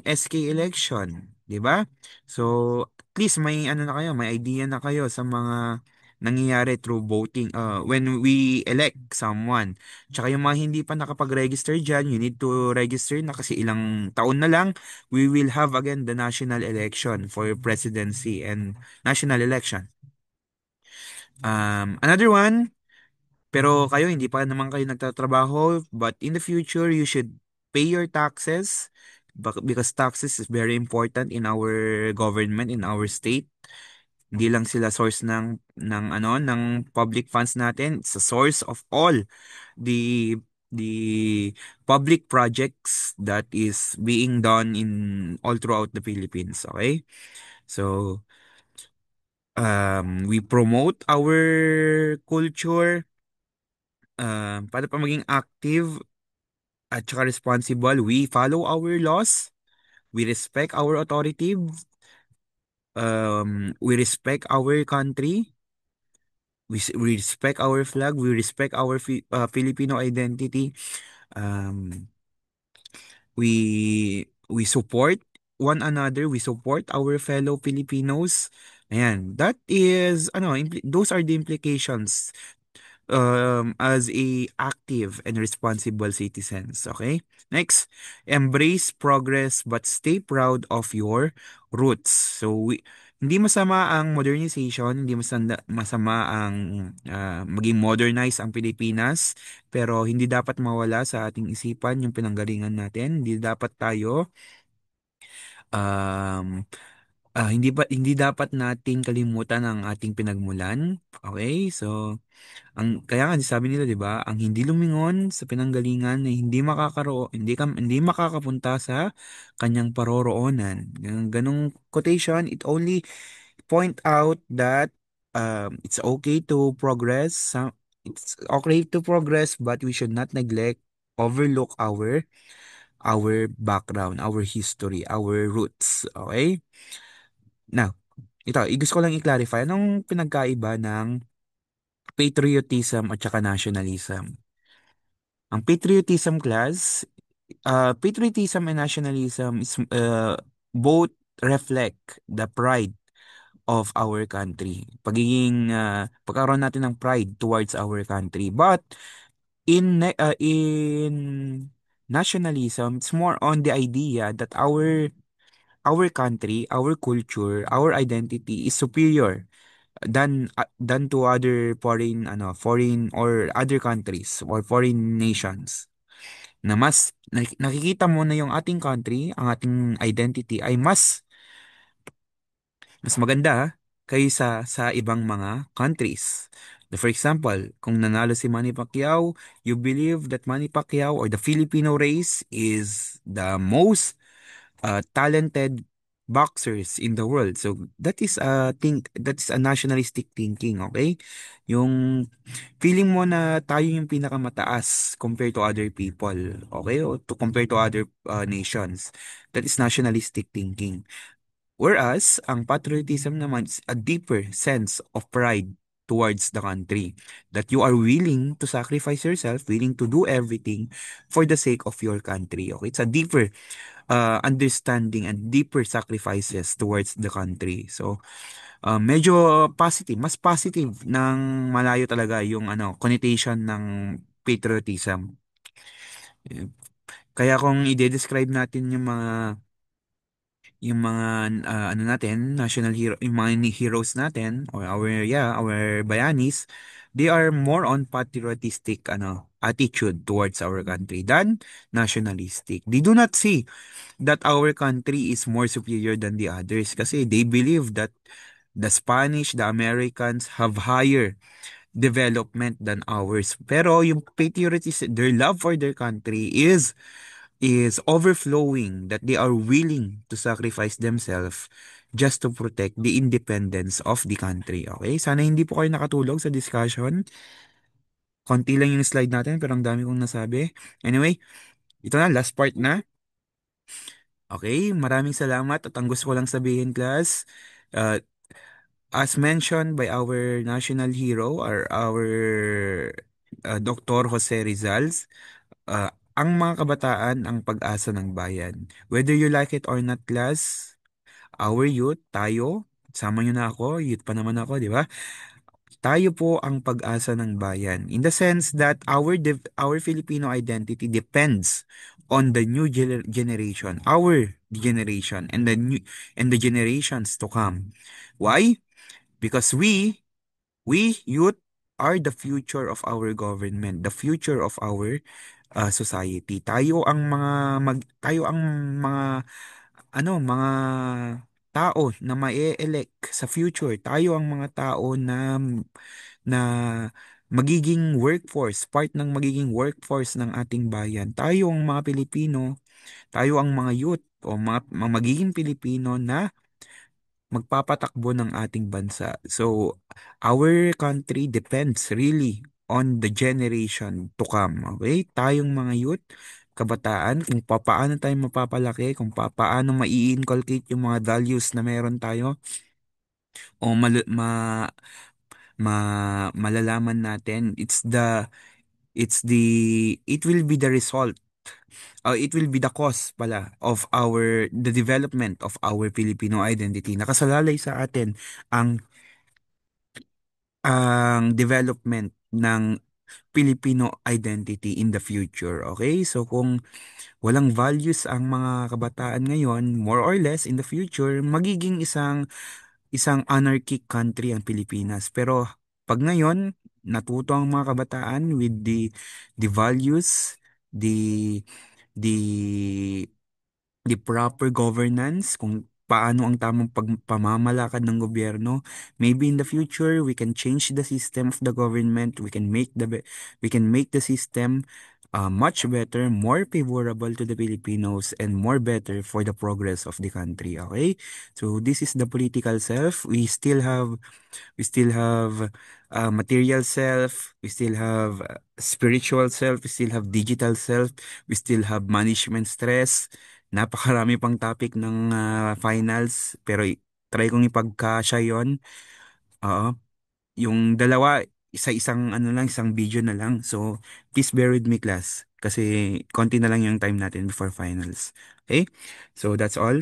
SK election, 'di ba? So, at least may na kayo, may idea na kayo sa mga nangyayari through voting when we elect someone. Tsaka yung mga hindi pa nakapag-register diyan, you need to register na kasi ilang taon na lang we will have again the national election for presidency and national election. Another one, pero kayo, hindi pa naman kayo nagtatrabaho, but in the future, you should pay your taxes because taxes is very important in our government, in our state. Hindi lang sila source ng public funds natin. It's a source of all the the public projects that is being done in all throughout the Philippines. Okay? So, we promote our culture, para pa maging active at saka responsible, we follow our laws, we respect our We respect our country. We respect our flag. We respect our Filipino identity. Um, we support one another. We support our fellow Filipinos. Ayan, that is, those are the implications as a active and responsible citizens. Okay? Next, embrace progress but stay proud of your roots. So, hindi masama ang modernization, hindi masama ang maging modernize ang Pilipinas, pero hindi dapat mawala sa ating isipan yung pinanggalingan natin. Hindi dapat tayo um, hindi dapat nating kalimutan ang ating pinagmulan. Okay? So, kaya nga sabi nila 'di ba, ang hindi lumingon sa pinanggalingan ay hindi makakapunta sa kanyang paroroonan. Ganong quotation, it only point out that it's okay to progress. It's okay to progress, but we should not neglect, overlook our background, our history, our roots. Okay? Now, gusto ko lang i-clarify anong pinagkaiba ng patriotism at saka nationalism. Ang patriotism and nationalism is both reflect the pride of our country. Pagkaroon natin ng pride towards our country. But in nationalism, it's more on the idea that our country, our culture, our identity is superior than to other foreign or other countries or foreign nations, na mas nakikita mo na yung ating country, ang ating identity ay mas maganda kaysa sa ibang mga countries. For example, kung nanalo si Manny Pacquiao, you believe that Manny Pacquiao or the Filipino race is the most talented boxers in the world. So that is a nationalistic thinking, okay? Yung feeling mo na tayo yung pinakamataas compared to other people, okay? O to compare to other nations. That is nationalistic thinking. Whereas, ang patriotism naman is a deeper sense of pride towards the country. That you are willing to sacrifice yourself, willing to do everything for the sake of your country. Okay? It's a deeper understanding and deeper sacrifices towards the country. So, medyo positive, mas positive ng malayo talaga yung connotation ng patriotism. Eh, Kaya kung i-describe natin yung mga natin, national hero, yung mga heroes natin or our bayanis, they are more on patriotistic attitude towards our country than nationalistic. They do not see that our country is more superior than the others kasi they believe that the Spanish, the Americans have higher development than ours. Pero yung patriotism, their love for their country is overflowing, that they are willing to sacrifice themselves just to protect the independence of the country. Okay? Sana hindi po kayo nakatulog sa discussion. Konti lang yung slide natin pero ang dami kong nasabi. Anyway, ito na, last part na. Okay, maraming salamat at ang gusto ko lang sabihin, class, uh, as mentioned by our national hero or our Dr. Jose Rizal, ang mga kabataan ang pag-asa ng bayan. Whether you like it or not, class, our youth, tayo, sama nyo na ako, youth pa naman ako, di ba? Tayo po ang pag-asa ng bayan. In the sense that our Filipino identity depends on the new generation, our generation, and the generations to come. Why? Because we youth are the future of our government, the future of our society. Tayo ang mga tao na mae-elect sa future. Tayo ang mga tao na magiging workforce, part ng magiging workforce ng ating bayan. Tayo ang mga Pilipino, tayo ang mga youth o mga magiging Pilipino na magpapatakbo ng ating bansa. So, our country depends really on the generation to come. Okay? Tayong mga youth, kabataan, kung paano tayo mapapalaki, kung paano mai-inculcate yung mga values na meron tayo o malalaman natin. It will be the result, it will be the cause pala of the development of our Filipino identity. Nakasalalay sa atin ang development ng Filipino identity in the future. Okay? So kung walang values ang mga kabataan ngayon, more or less in the future, magiging isang anarchic country ang Pilipinas. Pero pag ngayon, natuto ang mga kabataan with the values, the the the proper governance, kung paano ang tamang pamamalakad ng gobyerno. Maybe in the future, we can change the system of the government. We can make the system much better, more favorable to the Filipinos, and more better for the progress of the country. Okay? So this is the political self. We still have material self, we still have spiritual self, we still have digital self, we still have management stress. Napakarami pang topic ng finals, pero try kong ipagkasya yon. Oo. Yung dalawa, isang ano lang, isang video na lang. So, please bear with me, class. Kasi konti na lang yung time natin before finals. Okay? So, that's all.